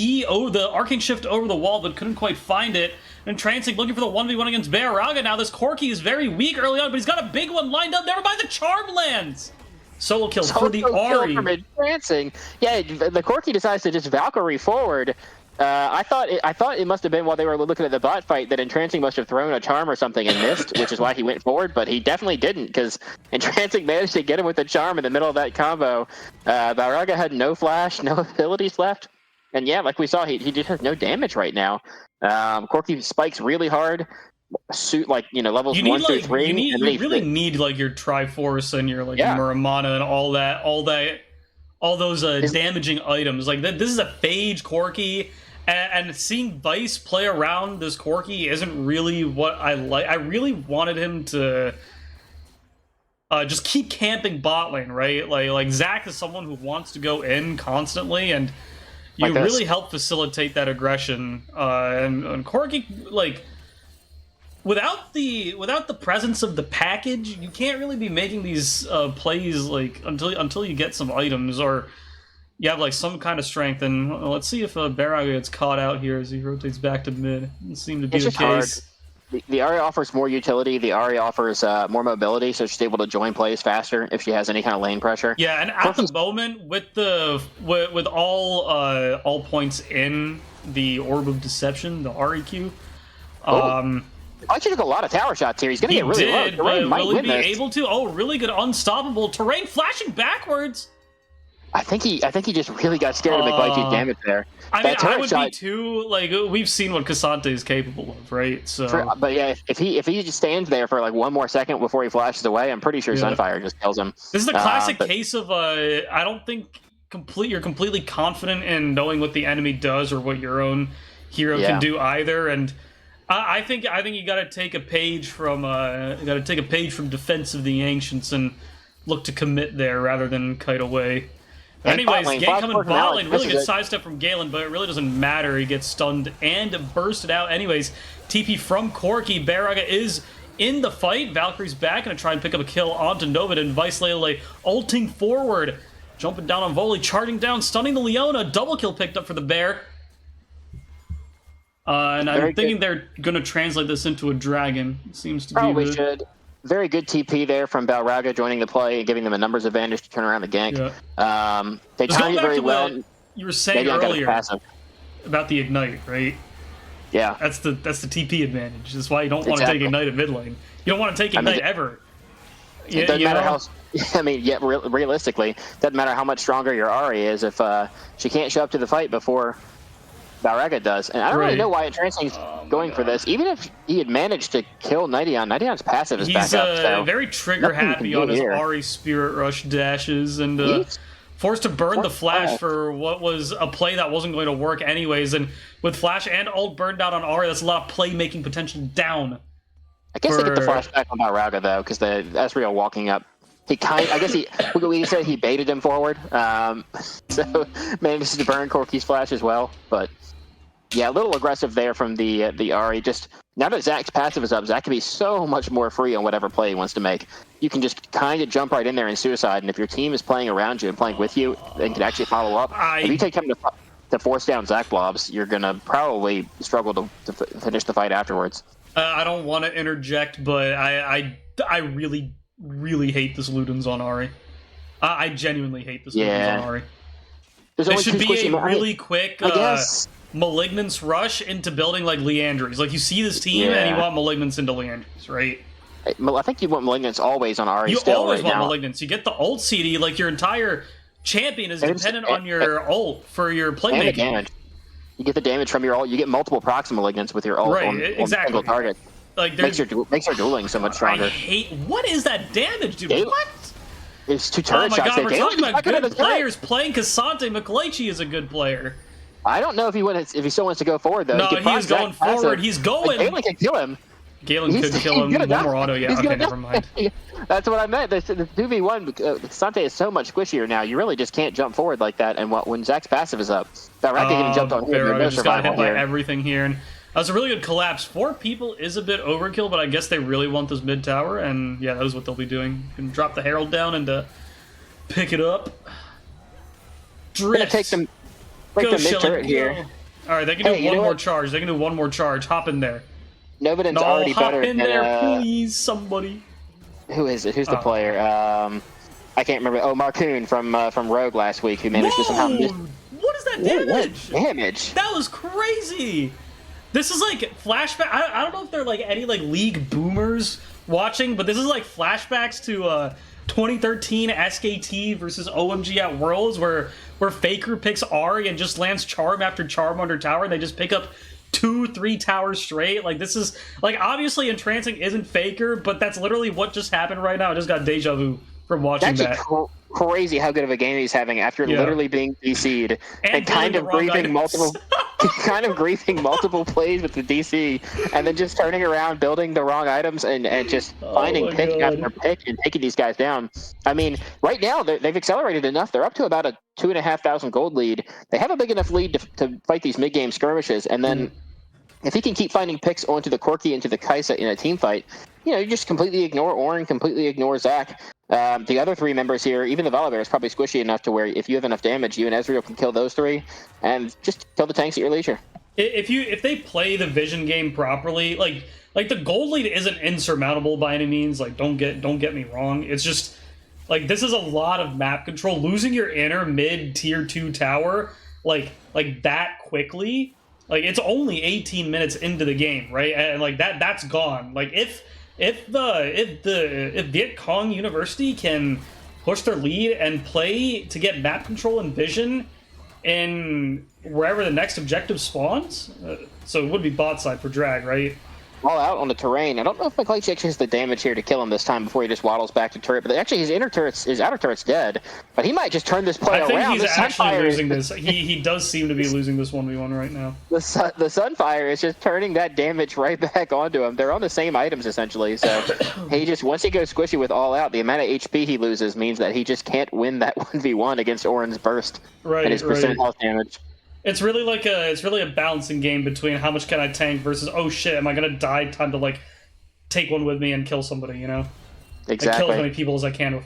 [SPEAKER 1] arcane shift over the wall, but couldn't quite find it. And Transing looking for the 1v1 against Balraga. Now this Corki is very weak early on, but he's got a big one lined up. Never mind, the charm lands. Solo kill for the Ahri.
[SPEAKER 2] Transing. Yeah, the Corki decides to just Valkyrie forward. I thought it must have been while they were looking at the bot fight that Entrancing must have thrown a charm or something and missed, which is why he went forward, but he definitely didn't, because Entrancing managed to get him with the charm in the middle of that combo. Balraga had no flash, no abilities left, and yeah, like we saw, he just has no damage right now. Corki spikes really hard, levels 1 through 3.
[SPEAKER 1] You really need like your Triforce and your Muramana and all those damaging items. Like this is a Phage Corki, and seeing Vice play around this Corki isn't really what I like. I really wanted him to just keep camping bot lane, right? Like Zach is someone who wants to go in constantly, and you really help facilitate that aggression. And Corki, like, without the presence of the package, you can't really be making these plays like until you get some items or you have like some kind of strength. And let's see if Balraga gets caught out here as he rotates back to mid. It seemed to be the case.
[SPEAKER 2] Hard. The Ahri offers more utility. The Ahri offers more mobility, so she's able to join plays faster if she has any kind of lane pressure.
[SPEAKER 1] Yeah, and at the moment, with all points in the Orb of Deception, the Ahri Q,
[SPEAKER 2] Actually took a lot of tower shots here. He's going to get really low. Terrain might
[SPEAKER 1] will he
[SPEAKER 2] win
[SPEAKER 1] be
[SPEAKER 2] this.
[SPEAKER 1] able to? Oh, really good unstoppable. Terrain flashing backwards.
[SPEAKER 2] I think he just really got scared of McLeach's damage there.
[SPEAKER 1] I mean, I would be too. Like, we've seen what Cassante is capable of, right? So,
[SPEAKER 2] but yeah, if he just stands there for like one more second before he flashes away, I'm pretty sure Sunfire just kills him.
[SPEAKER 1] This is the classic case of I don't think you're completely confident in knowing what the enemy does or what your own hero can do either, and I think you got to take a page from Defense of the Ancients and look to commit there rather than kite away. Anyways, Gay coming bot lane, really good sidestep from Galen, but it really doesn't matter. He gets stunned and bursted out. Anyways, TP from Corki. Baraga is in the fight. Valkyrie's back, gonna try and pick up a kill onto Novid, and Vice Lele ulting forward. Jumping down on Volley, charging down, stunning the Leona. Double kill picked up for the Bear. And I'm thinking they're gonna translate this into a dragon. It seems to be
[SPEAKER 2] probably should. Very good TP there from Balraga joining the play and giving them a numbers advantage to turn around the gank.
[SPEAKER 1] Yeah.
[SPEAKER 2] They timed it very well.
[SPEAKER 1] You were saying earlier about the Ignite, right?
[SPEAKER 2] Yeah.
[SPEAKER 1] That's the TP advantage. That's why you don't want to take Ignite at mid lane. You don't want to take Ignite ever.
[SPEAKER 2] It doesn't matter how... I mean, realistically, doesn't matter how much stronger your Ahri is if she can't show up to the fight before Balraga does. And I don't really know why Trancing's going for this. Even if he had managed to kill Nighteon, Nighteon's passive is back up. So
[SPEAKER 1] very trigger happy on his Ahri Spirit Rush dashes and forced to burn the Flash for what was a play that wasn't going to work anyways. And with Flash and ult burned out on Ahri, that's a lot of playmaking potential down.
[SPEAKER 2] I guess they get the Flash back on Balraga though, because the Ezreal walking up. We said he baited him forward, so manages to burn Corki's Flash as well. But yeah, a little aggressive there from the Ahri. Just now that Zach's passive is up, Zach can be so much more free on whatever play he wants to make. You can just kind of jump right in there and suicide, and if your team is playing around you and playing with you, they can actually follow up. If you take time to force down Zach blobs, you're gonna probably struggle to finish the fight afterwards.
[SPEAKER 1] I don't want to interject, but I really hate this Ludens on Ahri. I genuinely hate this Ludens on Ahri. It should be a really quick Malignance rush into building like Leandries. Like, you see this team and you want Malignance into Leandries, right?
[SPEAKER 2] I think you want Malignance always on Ahri.
[SPEAKER 1] You always want Malignance. You get the ult CD, like your entire champion is dependent on your ult for your playmaking.
[SPEAKER 2] You get the damage from your ult. You get multiple procs Malignance with your ult on a single target. Like, makes your dueling so much stronger.
[SPEAKER 1] What is that damage, dude? What?
[SPEAKER 2] It's 2 turret shots.
[SPEAKER 1] Oh my god, we're talking about good players playing Cassante. McLeachy is a good player.
[SPEAKER 2] I don't know if he still wants to go forward, though.
[SPEAKER 1] No, he is going forward. He's going.
[SPEAKER 2] Galen can kill him.
[SPEAKER 1] Galen could kill him. One more auto, yeah. Okay, never mind.
[SPEAKER 2] That's what I meant. The 2v1, Cassante is so much squishier now. You really just can't jump forward like that. And when Zach's passive is up, that Racket can jump on here.
[SPEAKER 1] I just got hit by everything here. And that was a really good collapse. 4 people is a bit overkill, but I guess they really want this mid tower. And yeah, that is what they'll be doing. You can drop the Herald down and pick it up. Drift.
[SPEAKER 2] Take them. Break the mid turret here.
[SPEAKER 1] All right, they can do one more charge. They can do one more charge. Hop in there.
[SPEAKER 2] Nobody's already better
[SPEAKER 1] than
[SPEAKER 2] there,
[SPEAKER 1] please, somebody.
[SPEAKER 2] Who is it? Who's the player? I can't remember. Oh, Marcoon from Rogue last week, who managed to somehow.
[SPEAKER 1] What is that damage?
[SPEAKER 2] What damage?
[SPEAKER 1] That was crazy. This is like flashback. I don't know if they're like any like league boomers watching, but this is like flashbacks to 2013 SKT versus OMG at Worlds, where Faker picks Ahri and just lands charm after charm under tower, and they just pick up 2-3 towers straight. Like, this is like, obviously Entrancing isn't Faker, but that's literally what just happened right now. I just got deja vu from watching that.
[SPEAKER 2] Crazy how good of a game he's having after literally being DC'd and kind of griefing multiple plays with the DC, and then just turning around, building the wrong items, and just finding pick after pick and taking these guys down. I mean, right now they've accelerated enough. They're up to about a 2,500 gold lead. They have a big enough lead to fight these mid-game skirmishes, and then if he can keep finding picks onto the Corki, into the Kai'Sa in a team fight, you just completely ignore Orin, completely ignore Zach. The other 3 members here, even the Volibear is probably squishy enough to where if you have enough damage, you and Ezreal can kill those 3 and just kill the tanks at your leisure.
[SPEAKER 1] If they play the vision game properly, like the gold lead isn't insurmountable by any means. Like, don't get me wrong. It's just like, this is a lot of map control. Losing your inner mid tier 2 tower like that quickly Like, it's only 18 minutes into the game, right? And like that's gone. Like, if Viet Cong University can push their lead and play to get map control and vision in wherever the next objective spawns, so it would be bot side for drag, right?
[SPEAKER 2] All out on the terrain. I don't know if Mikingdom actually has the damage here to kill him this time before he just waddles back to turret. But actually, his outer turret's dead. But he might just turn this play around.
[SPEAKER 1] I think he's actually
[SPEAKER 2] Sunfire
[SPEAKER 1] losing this. He does seem to be losing this 1v1 right now.
[SPEAKER 2] The Sunfire is just turning that damage right back onto him. They're on the same items essentially. So he just, once he goes squishy with all out, the amount of HP he loses means that he just can't win that 1v1 against Orin's burst and his percent health damage.
[SPEAKER 1] It's really a balancing game between how much can I tank versus, oh shit, am I gonna die? Time to like take one with me and kill somebody, you know?
[SPEAKER 2] Exactly.
[SPEAKER 1] And kill as many people as I can.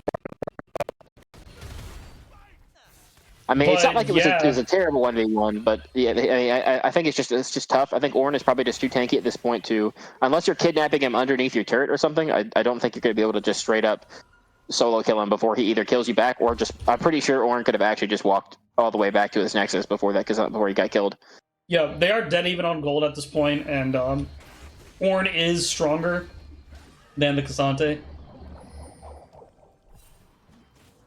[SPEAKER 2] I mean, it's not like it was a terrible 1v1, but yeah, I think it's just tough. I think Orin is probably just too tanky at this point to, unless you're kidnapping him underneath your turret or something. I don't think you're gonna be able to just straight up solo kill him before he either kills you back or just. I'm pretty sure Orin could have actually just walked all the way back to his nexus before he got killed.
[SPEAKER 1] Yeah, they are dead even on gold at this point, and Ornn is stronger than the Cassante.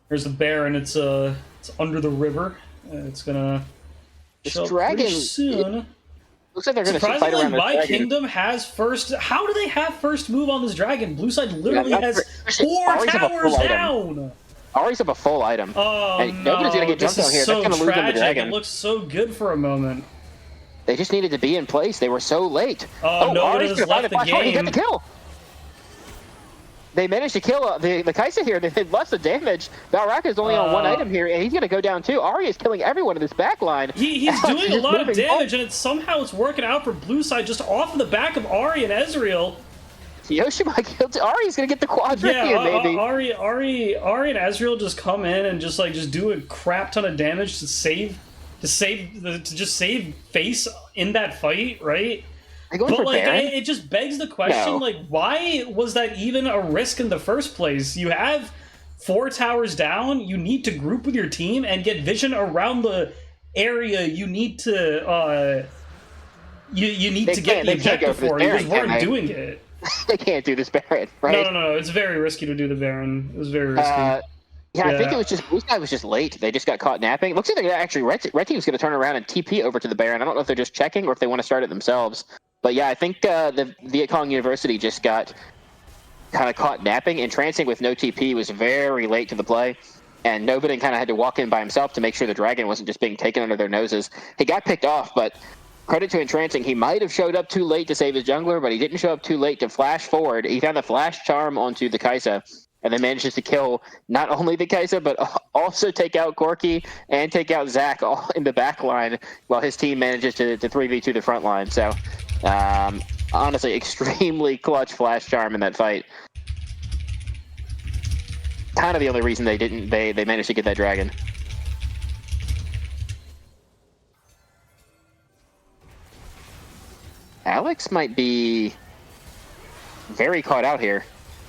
[SPEAKER 1] Here's the Baron. It's under the river. It's gonna show up pretty soon.
[SPEAKER 2] Looks like they're gonna
[SPEAKER 1] fight around
[SPEAKER 2] the dragon.
[SPEAKER 1] Mikingdom has first. How do they have first move on this dragon? Blue side literally has 4 towers down.
[SPEAKER 2] Ari's up a full item.
[SPEAKER 1] Oh,
[SPEAKER 2] and nobody's gonna get jumped on here.
[SPEAKER 1] So
[SPEAKER 2] That's gonna lose them the dragon.
[SPEAKER 1] It looks so good for a moment.
[SPEAKER 2] They just needed to be in place. They were so late.
[SPEAKER 1] Nobody has left the game.
[SPEAKER 2] He got the kill. They managed to kill the Kaisa here. They did lots of damage. Valraka is only on 1 item here, and he's going to go down too. Ari is killing everyone in this back line.
[SPEAKER 1] He's doing a lot of damage, and somehow it's working out for blue side just off of the back of Ari and Ezreal.
[SPEAKER 2] Yoshima killed Ari's going to get the quadrivium, maybe.
[SPEAKER 1] Ari and Ezreal just come in and just do a crap ton of damage to save face in that fight, right? But like, it just begs the question, like, why was that even a risk in the first place? You have 4 towers down. You need to group with your team and get vision around the area. You need to you need to get the objective for. You just weren't doing it.
[SPEAKER 2] They can't do this Baron, right?
[SPEAKER 1] No. It's very risky to do the Baron. It was very risky.
[SPEAKER 2] Yeah, I think it was just Blue Sky was just late. They just got caught napping. It looks like actually Red Team's going to turn around and TP over to the Baron. I don't know if they're just checking or if they want to start it themselves. But yeah, I think the Viet Cong University just got kind of caught napping, and Trancing with no TP was very late to the play. And Novaden kind of had to walk in by himself to make sure the dragon wasn't just being taken under their noses. He got picked off, but credit to Entrancing. He might have showed up too late to save his jungler, but he didn't show up too late to flash forward. He found the flash charm onto the Kaisa, and then manages to kill not only the Kaisa, but also take out Corki and take out Zach all in the back line, while his team manages to 3v2 the front line. So, honestly, extremely clutch flash charm in that fight. Kind of the only reason they managed to get that dragon. Alex might be very caught out here.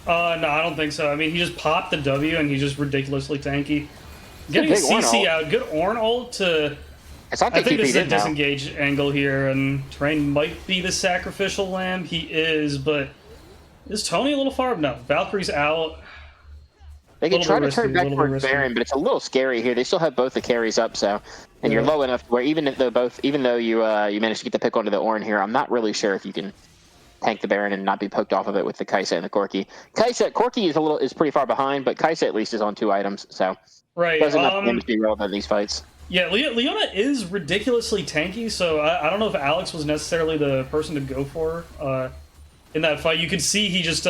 [SPEAKER 1] No, I don't think so. I mean, he just popped the W, and he's just ridiculously tanky. Getting a CC out, good Ornn ult to... I think this is a disengage angle here, and Terrain might be the sacrificial lamb. He is, but is Tony a little far? No, Valkyrie's out.
[SPEAKER 2] They can try to turn back towards Baron, but it's a little scary here. They still have both the carries up, so and you're low enough where even though you managed to get the pick onto the Ornn here, I'm not really sure if you can tank the Baron and not be poked off of it with the Kaisa and the Corki. Corki is pretty far behind, but Kaisa at least is on 2 items, so doesn't enough damage to be relevant in these fights.
[SPEAKER 1] Yeah, Leona is ridiculously tanky, so I don't know if Alex was necessarily the person to go for in that fight. You could see he just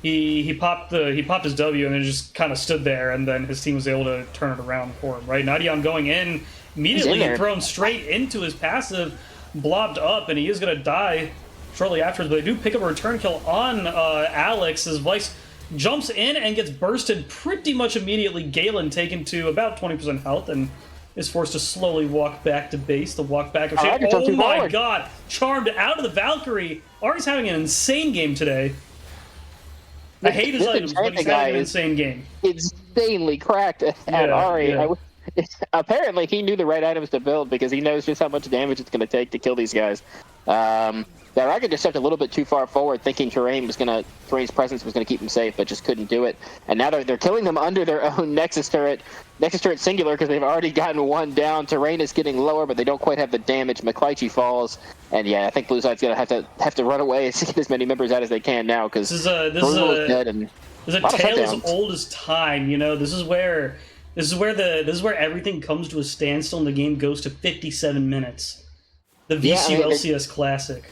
[SPEAKER 1] he popped his W and then just kind of stood there, and then his team was able to turn it around for him. Right, Nadion going in immediately thrown straight into his passive, blobbed up, and he is going to die shortly afterwards. But they do pick up a return kill on Alex as Vice jumps in and gets bursted pretty much immediately. Galen taken to about 20% health and is forced to slowly walk back to base. The walk back of shape. Oh my god! Charmed out of the Valkyrie. Ari's having an insane game today. I hate his items, but he's having an insane game.
[SPEAKER 2] Insanely cracked at Ari. Apparently, he knew the right items to build because he knows just how much damage it's going to take to kill these guys. Dragon just stepped a little bit too far forward, thinking Terrain's presence was going to keep him safe, but just couldn't do it. And now they're killing them under their own Nexus turret singular, because they've already gotten one down. Terrain is getting lower, but they don't quite have the damage. Mikingdom falls, and yeah, I think Blue Side's going to have to run away and get as many members out as they can now, because
[SPEAKER 1] this is a tale as old as time. You know, this is where everything comes to a standstill and the game goes to 57 minutes. The VCU LCS Classic.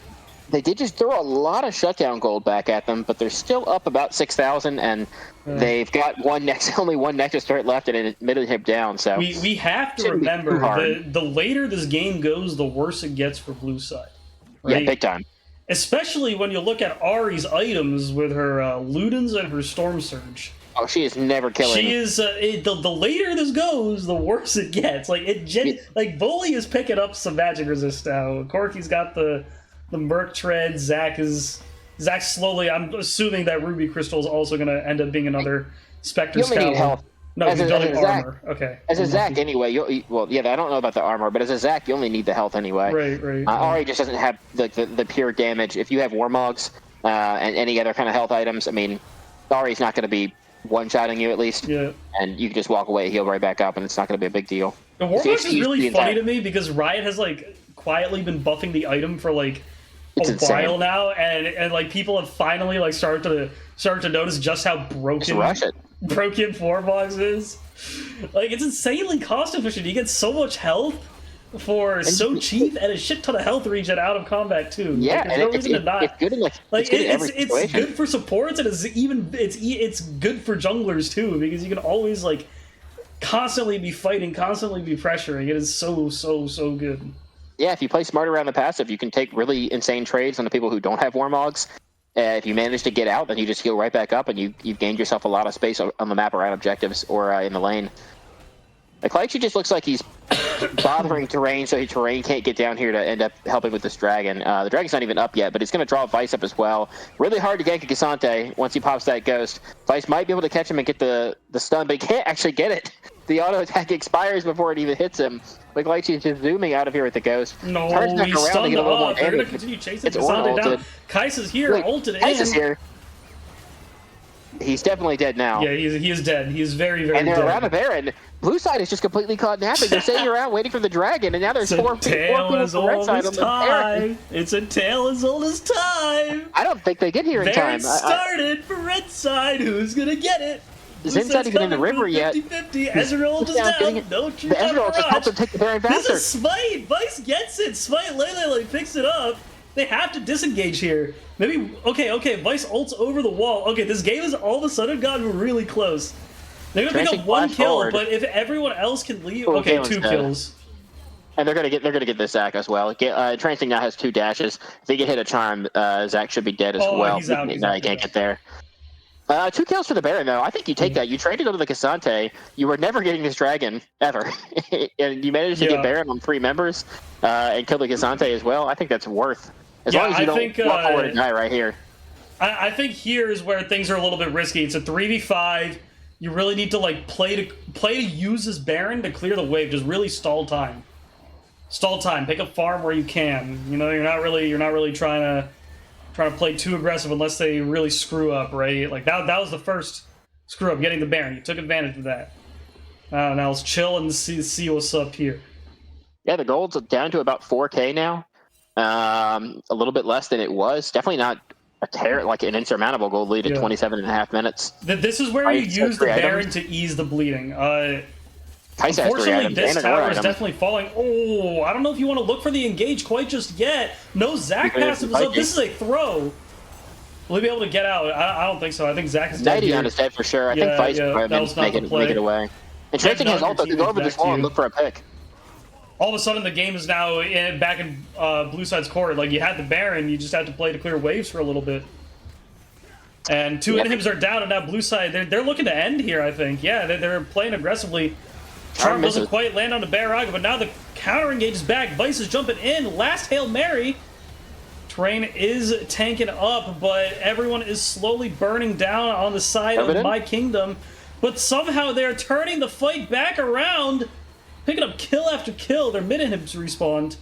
[SPEAKER 2] They did just throw a lot of shutdown gold back at them, but they're still up about 6,000, and they've got only one Nexus turret left, and it admittedly hit down. So
[SPEAKER 1] we have to remember the later this game goes, the worse it gets for Blue Side. Right?
[SPEAKER 2] Yeah, big time.
[SPEAKER 1] Especially when you look at Ari's items with her Ludens and her Storm Surge.
[SPEAKER 2] Oh, she is never killing.
[SPEAKER 1] She is the later this goes, the worse it gets. Like Bully is picking up some magic resist now. Corky's got the Merc Tread. Zach slowly. I'm assuming that Ruby Crystal is also going to end up being another Spectre Scout.
[SPEAKER 2] You only need health.
[SPEAKER 1] No, he's building armor. Okay.
[SPEAKER 2] As a Zach, anyway, I don't know about the armor, but as a Zach, you only need the health anyway.
[SPEAKER 1] Right.
[SPEAKER 2] Ari just doesn't have the pure damage. If you have Warmogs and any other kind of health items, I mean, Ari's not going to be one-shotting you at least.
[SPEAKER 1] Yeah.
[SPEAKER 2] And you can just walk away, heal right back up, and it's not going to be a big deal.
[SPEAKER 1] The Warmogs is really funny to me because Riot has quietly been buffing the item for a while now, and people have finally started to notice just how broken Warmogs is. It's insanely cost efficient. You get so much health for so cheap, and a shit ton of health regen out of combat too.
[SPEAKER 2] Yeah,
[SPEAKER 1] there's no reason to not.
[SPEAKER 2] It's good in
[SPEAKER 1] it's good for supports, and it's good for junglers too, because you can always constantly be fighting, constantly be pressuring. It is so good.
[SPEAKER 2] Yeah, if you play smart around the passive, you can take really insane trades on the people who don't have Warmogs. If you manage to get out, then you just heal right back up, and you've gained yourself a lot of space on the map around objectives or in the lane. Mikingdom just looks like he's bothering Terrain, so Terrain can't get down here to end up helping with this dragon. The dragon's not even up yet, but he's going to draw Vice up as well. Really hard to gank a Cassante once he pops that ghost. Vice might be able to catch him and get the stun, but he can't actually get it. The auto attack expires before it even hits him. Mikingdom is just zooming out of here with the ghost.
[SPEAKER 1] No, he's stunned up. They're going to continue chasing Cassante down. Kai'Sa's here, ulted in.
[SPEAKER 2] Kai'Sa's here. He's definitely dead now.
[SPEAKER 1] Yeah, he is dead. He is very, very dead.
[SPEAKER 2] And they're around the Baron. Blue side is just completely caught napping. They're sitting around waiting for the dragon, and now there's four people
[SPEAKER 1] as
[SPEAKER 2] on the red side
[SPEAKER 1] on the Baron. It's a tale as old as time.
[SPEAKER 2] I don't think they get here in time.
[SPEAKER 1] Started for red side. Who's gonna get it?
[SPEAKER 2] Zin's not even in the river yet.
[SPEAKER 1] 50-50. Ezreal just down. Don't you
[SPEAKER 2] Ezreal just helped him take the Baron faster.
[SPEAKER 1] This is Smite. Vice gets it. Smite Lele picks it up. They have to disengage here. Maybe, okay, Vice ults over the wall. Okay, this game has all of a sudden gotten really close. They're gonna pick up one kill, but if everyone else can leave, okay, two kills.
[SPEAKER 2] And they're gonna get this Zach as well. Trancing now has 2 dashes. If he can hit a charm, Zach should be dead as well.
[SPEAKER 1] He's out.
[SPEAKER 2] He can't get there. 2 kills for the Baron, though. I think you take that. You tried to go to the Cassante. You were never getting this dragon, ever. And you managed to get Baron on 3 members and kill the Cassante as well. I think that's worth. As long as you don't walk forward and die right here.
[SPEAKER 1] I think here is where things are a little bit risky. It's a 3v5. You really need to play to use this Baron to clear the wave. Just really stall time. Stall time. Pick up farm where you can. You know, you're not really trying to play too aggressive unless they really screw up, right? That was the first screw up, getting the Baron. You took advantage of that. Now let's chill and see what's up here.
[SPEAKER 2] Yeah, the gold's down to about 4K now. A little bit less than it was. Definitely not an insurmountable gold lead at 27.5 minutes.
[SPEAKER 1] This is where you use the Baron to ease the bleeding. Unfortunately, this tower is definitely falling. Oh, I don't know if you want to look for the engage quite just yet. No, Zach passive is up. This is a throw. Will he be able to get out? I don't think so. I think Zach is dead.
[SPEAKER 2] Nighty is dead for sure. I think Vice make it away. And Trancing has ult to go over this wall and look for a pick.
[SPEAKER 1] All of a sudden, the game is now back in Blue Side's court. You had the Baron, you just had to play to clear waves for a little bit. And 2 inhibs are down, and now Blue Side, they're looking to end here, I think. Yeah, they're playing aggressively. Charm doesn't quite land on the Barraga, but now the counter engage is back. Vice is jumping in. Last Hail Mary. Terrain is tanking up, but everyone is slowly burning down on the side of Mikingdom. But somehow they're turning the fight back around. picking up kill after kill. Their mid-inhibs respawned.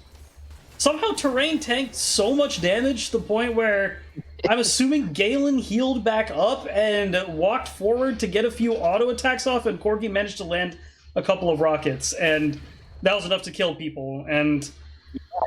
[SPEAKER 1] Somehow Terrain tanked so much damage to the point where I'm assuming Galen healed back up and walked forward to get a few auto attacks off, and Corgi managed to land a couple of rockets, and that was enough to kill people. And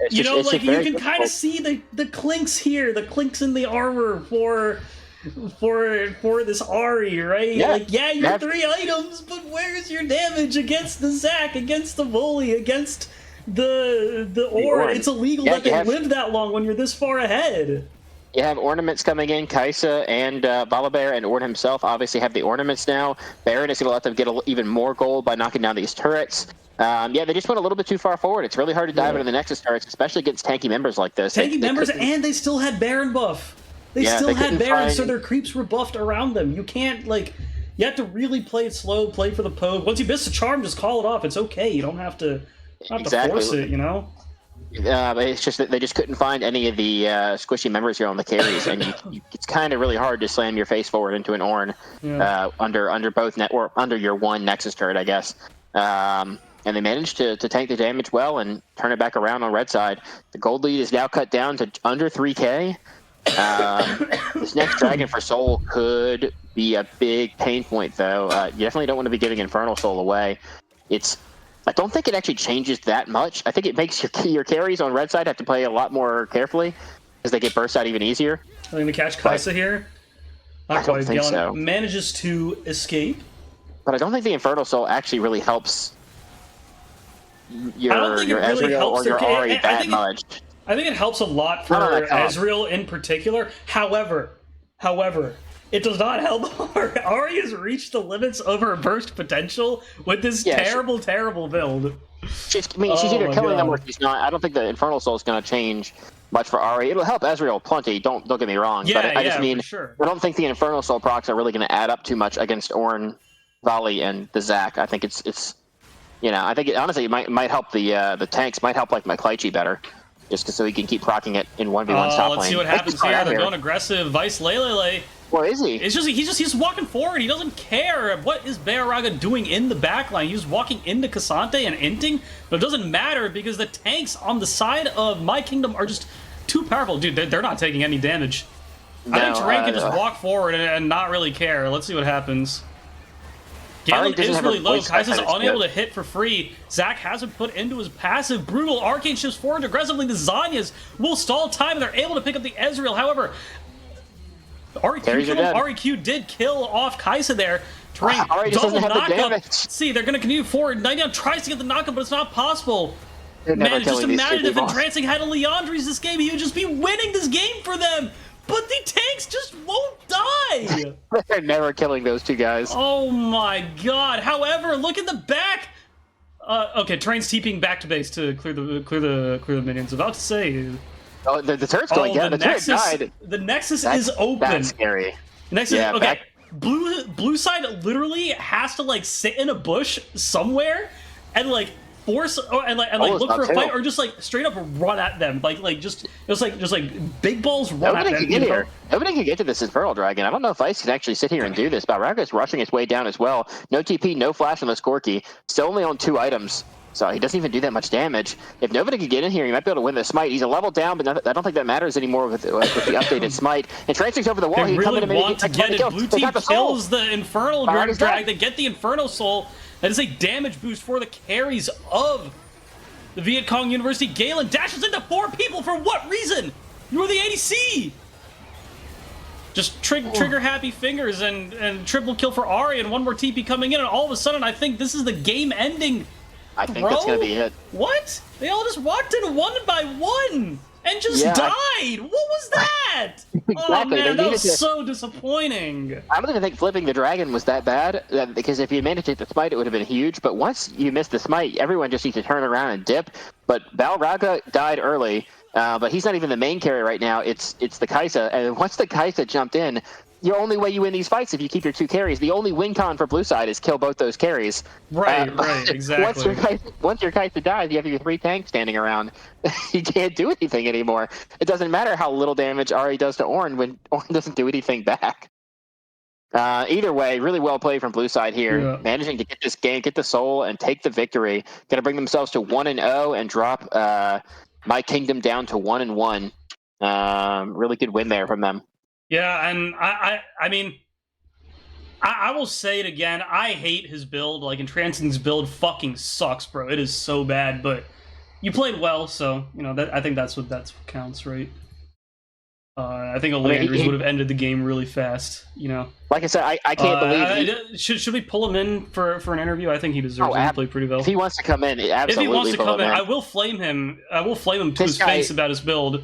[SPEAKER 1] you can kind of see the clinks here, the clinks in the armor for this Ahri, right?
[SPEAKER 2] Yeah.
[SPEAKER 1] You're 3 items, but where's your damage against the Zac, against the Volley, against the Ornn? It's illegal that they live that long when you're this far ahead.
[SPEAKER 2] You have ornaments coming in. Kaisa and Volibear and Ornn himself obviously have the ornaments now. Baron is going to let them get even more gold by knocking down these turrets. They just went a little bit too far forward. It's really hard to dive into the Nexus turrets, especially against tanky members like this.
[SPEAKER 1] And they still had Baron buff. They still had Baron, so their creeps were buffed around them. You can't, you have to really play it slow, play for the poke. Once you miss a charm, just call it off. It's okay. You don't have to force it, you know?
[SPEAKER 2] It's just that they just couldn't find any of the squishy members here on the carries, and it's kind of really hard to slam your face forward into an Ornn under your one Nexus turret, I guess. And they managed to tank the damage well and turn it back around on red side. The gold lead is now cut down to under 3k. This next Dragon for Soul could be a big pain point, though. You definitely don't want to be giving Infernal Soul away. I don't think it actually changes that much. I think it makes your carries on red side have to play a lot more carefully as they get burst out even easier.
[SPEAKER 1] I think to catch Kaisa here.
[SPEAKER 2] I don't think so.
[SPEAKER 1] Manages to escape.
[SPEAKER 2] But I don't think the Infernal Soul actually really helps your Ezreal or your Ahri that much.
[SPEAKER 1] I think it helps a lot for Ezreal in particular. However, it does not help. Ahri has reached the limits of her burst potential with this terrible build.
[SPEAKER 2] She's either killing them or she's not. I don't think the Infernal Soul is going to change much for Ahri. It'll help Ezreal plenty. Don't get me wrong. But I just mean,
[SPEAKER 1] sure.
[SPEAKER 2] I don't think the Infernal Soul procs are really going to add up too much against Ornn, Volley, and the Zac. I think it's I think honestly it might help the tanks. Might help like Miklaychi better. Just so he can keep procking it in 1v1 top lane.
[SPEAKER 1] Let's see what happens here. They're going aggressive. Vice Lele.
[SPEAKER 2] Where is he?
[SPEAKER 1] It's just he's walking forward. He doesn't care. What is Bayaraga doing in the backline? He's walking into Cassante and inting, but it doesn't matter because the tanks on the side of Mikingdom are just too powerful. Dude, they're not taking any damage. I think Terrain can just walk forward and not really care. Let's see what happens. Galen is really low. Kaisa's unable to hit for free. Zac hasn't put into his passive. Brutal Arcane shifts forward aggressively. The Zanyas will stall time. They're able to pick up the Ezreal. However, REQ did kill off Kaisa there. Terrain double knockup. See, they're going to continue forward. 99 tries to get the knockup, but it's not possible. Man, just imagine if Entrancing had a Leandries this game. He would just be winning this game for them. But the tanks just won't die!
[SPEAKER 2] They're never killing those two guys.
[SPEAKER 1] Oh my god. However, look at the back! Okay, Terrain's TPing back to base to clear the minions. About to say...
[SPEAKER 2] Oh, the turret's going down. The turret died.
[SPEAKER 1] The Nexus is open.
[SPEAKER 2] That's scary.
[SPEAKER 1] Nexus, okay. Blue side literally has to, sit in a bush somewhere and, force look for a fight, or just straight up run at them, just big balls run at them.
[SPEAKER 2] Nobody can get to this Infernal Dragon. I don't know if Ice can actually sit here and do this. Balraga's rushing his way down as well. No TP, no flash on this Corki. Still only on 2 items, so he doesn't even do that much damage. If nobody can get in here, he might be able to win the smite. He's a level down, but I don't think that matters anymore with the updated smite. And Transfix over the wall.
[SPEAKER 1] They really want to get it. Blue team kills the Infernal Dragon. They get the Infernal Soul. That is a damage boost for the carries of the Viet Cong University. Galen dashes into 4 people for what reason? You are the ADC! Just trigger happy fingers and triple kill for Ahri and 1 more TP coming in, and all of a sudden I think this is the game ending.
[SPEAKER 2] I think that's going to be it.
[SPEAKER 1] What? They all just walked in 1 by 1 and just died! What was that?
[SPEAKER 2] Exactly.
[SPEAKER 1] Oh man, that was so disappointing.
[SPEAKER 2] I don't even think flipping the dragon was that bad, because if you managed to hit the smite, it would have been huge. But once you missed the smite, everyone just needs to turn around and dip. But Balraga died early, but he's not even the main carry right now. It's the Kaisa, and once the Kaisa jumped in, the only way you win these fights if you keep your 2 carries. The only win con for blue side is kill both those carries.
[SPEAKER 1] Right, exactly.
[SPEAKER 2] Once your Kaisa dies, you have your 3 tanks standing around. You can't do anything anymore. It doesn't matter how little damage Ahri does to Ornn when Ornn doesn't do anything back. Either way, really well played from Blue Side here,
[SPEAKER 1] Yeah.
[SPEAKER 2] managing to get this game, get the soul, and take the victory. Going to bring themselves to 1-0 and drop Mikingdom down to 1-1. Really good win there from them.
[SPEAKER 1] Yeah, and I mean, I will say it again. I hate his build. Like, Entrancing's build fucking sucks, bro. It is so bad, but you played well, so, you know, I think that's what counts, right? I think Landry's would have ended the game really fast, you know.
[SPEAKER 2] Like I said, I can't believe...
[SPEAKER 1] Should we pull him in for an interview? I think he deserves it. He played pretty well.
[SPEAKER 2] If he wants to come in, absolutely.
[SPEAKER 1] If he wants to come in, I will flame him. I will flame him to his face about his build.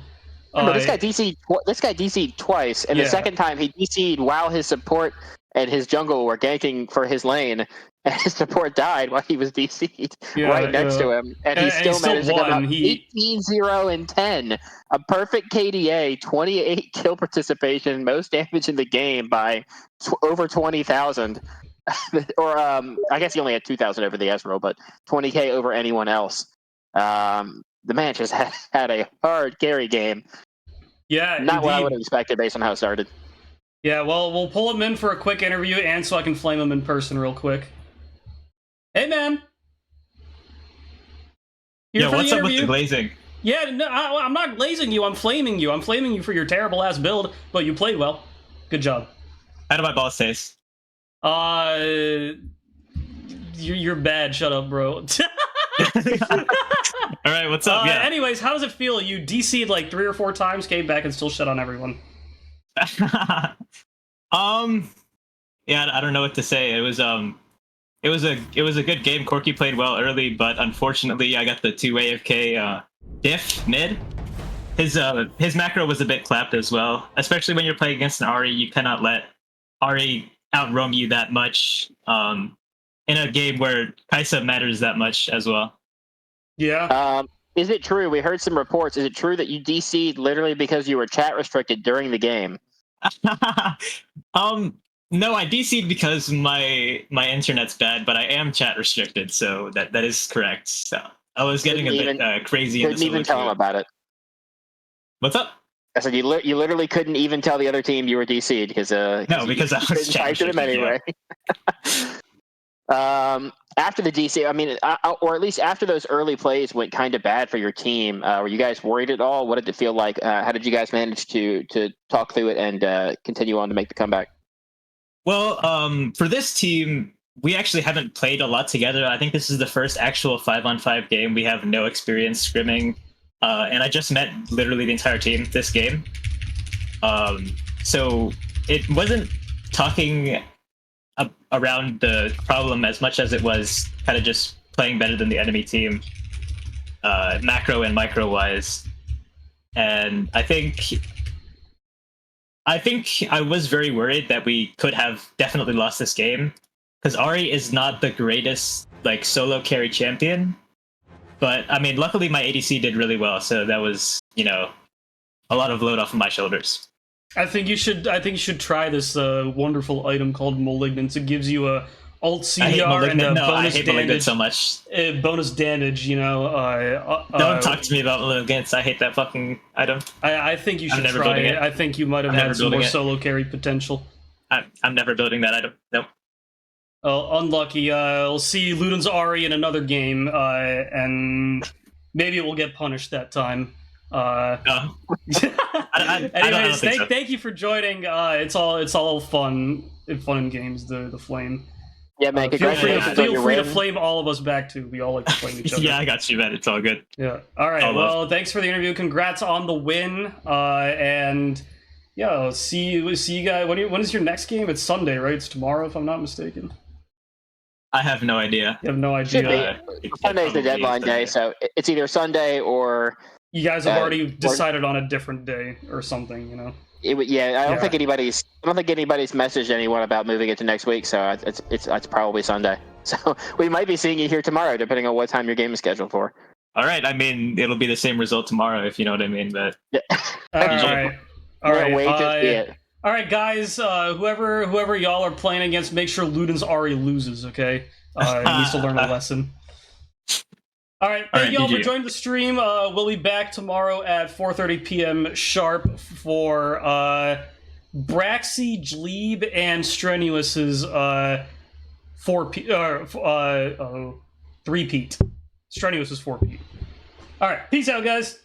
[SPEAKER 2] Remember, this guy DC'd twice, and the second time he DC'd while his support and his jungle were ganking for his lane, and his support died while he was DC'd right next to him, and he still managed to come out 18-0-10. A perfect KDA, 28 kill participation, most damage in the game by over 20,000. Or I guess he only had 2,000 over the Ezreal, but 20k over anyone else. The man just had a hard carry game.
[SPEAKER 1] Yeah,
[SPEAKER 2] not what I would have expected based on how it started.
[SPEAKER 1] Yeah, well, we'll pull him in for a quick interview, and so I can flame him in person real quick. Hey, man.
[SPEAKER 3] Yeah, what's up with the glazing?
[SPEAKER 1] Yeah, no, I'm not glazing you. I'm flaming you. I'm flaming you for your terrible ass build, but you played well. Good job.
[SPEAKER 3] How do my boss taste?
[SPEAKER 1] You're bad. Shut up, bro.
[SPEAKER 3] All right, what's up? Yeah.
[SPEAKER 1] Anyways, how does it feel? You DC'd like 3 or 4 times, came back, and still shit on everyone.
[SPEAKER 3] Yeah, I don't know what to say. It was a good game. Corky played well early, but unfortunately, I got the 2 AFK diff mid. His macro was a bit clapped as well, especially when you're playing against an Ahri. You cannot let Ahri outroam you that much in a game where Kaisa matters that much as well.
[SPEAKER 1] Yeah.
[SPEAKER 2] Is it true? We heard some reports. Is it true that you DC'd literally because you were chat restricted during the game?
[SPEAKER 3] No, I DC'd because my internet's bad, but I am chat restricted, so that is correct. So I was getting a bit crazy.
[SPEAKER 2] Couldn't even tell them about it.
[SPEAKER 3] What's up?
[SPEAKER 2] I said you literally couldn't even tell the other team you were DC'd because
[SPEAKER 3] because I was chat restricted
[SPEAKER 2] anyway. Yeah. After the DC, I mean, or at least after those early plays went kind of bad for your team, were you guys worried at all? What did it feel like? How did you guys manage to talk through it and continue on to make the comeback?
[SPEAKER 3] Well, for this team, we actually haven't played a lot together. I think this is the first actual 5-on-5 game. We have no experience scrimming, and I just met literally the entire team this game. So it wasn't talking around the problem as much as it was kind of just playing better than the enemy team, macro and micro wise. And I think I was very worried that we could have definitely lost this game because Ahri is not the greatest like solo carry champion. But I mean, luckily my ADC did really well, so that was, you know, a lot of load off of my shoulders.
[SPEAKER 1] I think you should try this wonderful item called Malignance. It gives you a alt CDR and a bonus damage.
[SPEAKER 3] So much.
[SPEAKER 1] Bonus damage, you know.
[SPEAKER 3] Don't talk to me about Malignance. I hate that fucking item.
[SPEAKER 1] I think you should try it. I think you might have had some more solo carry potential.
[SPEAKER 3] I'm never building that item. Nope.
[SPEAKER 1] Unlucky. We'll see Luden's Ahri in another game, and maybe we'll get punished that time. Anyways, thank you for joining. It's all fun in games. The flame.
[SPEAKER 2] Yeah, man.
[SPEAKER 1] Feel free to flame all of us back too. We all like to flame each other.
[SPEAKER 3] Yeah, I got you, man. It's all good.
[SPEAKER 1] Yeah. All right. Well, thanks for the interview. Congrats on the win. And yeah, I'll see you guys. When is your next game? It's Sunday, right? It's tomorrow, if I'm not mistaken.
[SPEAKER 3] I have no idea.
[SPEAKER 1] You have no idea.
[SPEAKER 2] Sunday's the deadline day, so it's either Sunday or.
[SPEAKER 1] You guys have already decided on a different day or something, you know.
[SPEAKER 2] I don't think anybody's messaged anyone about moving it to next week, so it's probably Sunday. So we might be seeing you here tomorrow, depending on what time your game is scheduled for.
[SPEAKER 3] All right. I mean, it'll be the same result tomorrow, if you know what I mean. But
[SPEAKER 1] all right. All right, guys. Whoever y'all are playing against, make sure Luden's Ahri loses. Okay, he needs to learn a lesson. All right, thank y'all for joining the stream. We'll be back tomorrow at 4:30 p.m. sharp for Braxy, Glebe, and Strenuous's 3-peat. Strenuous is 4-peat. All right, peace out, guys.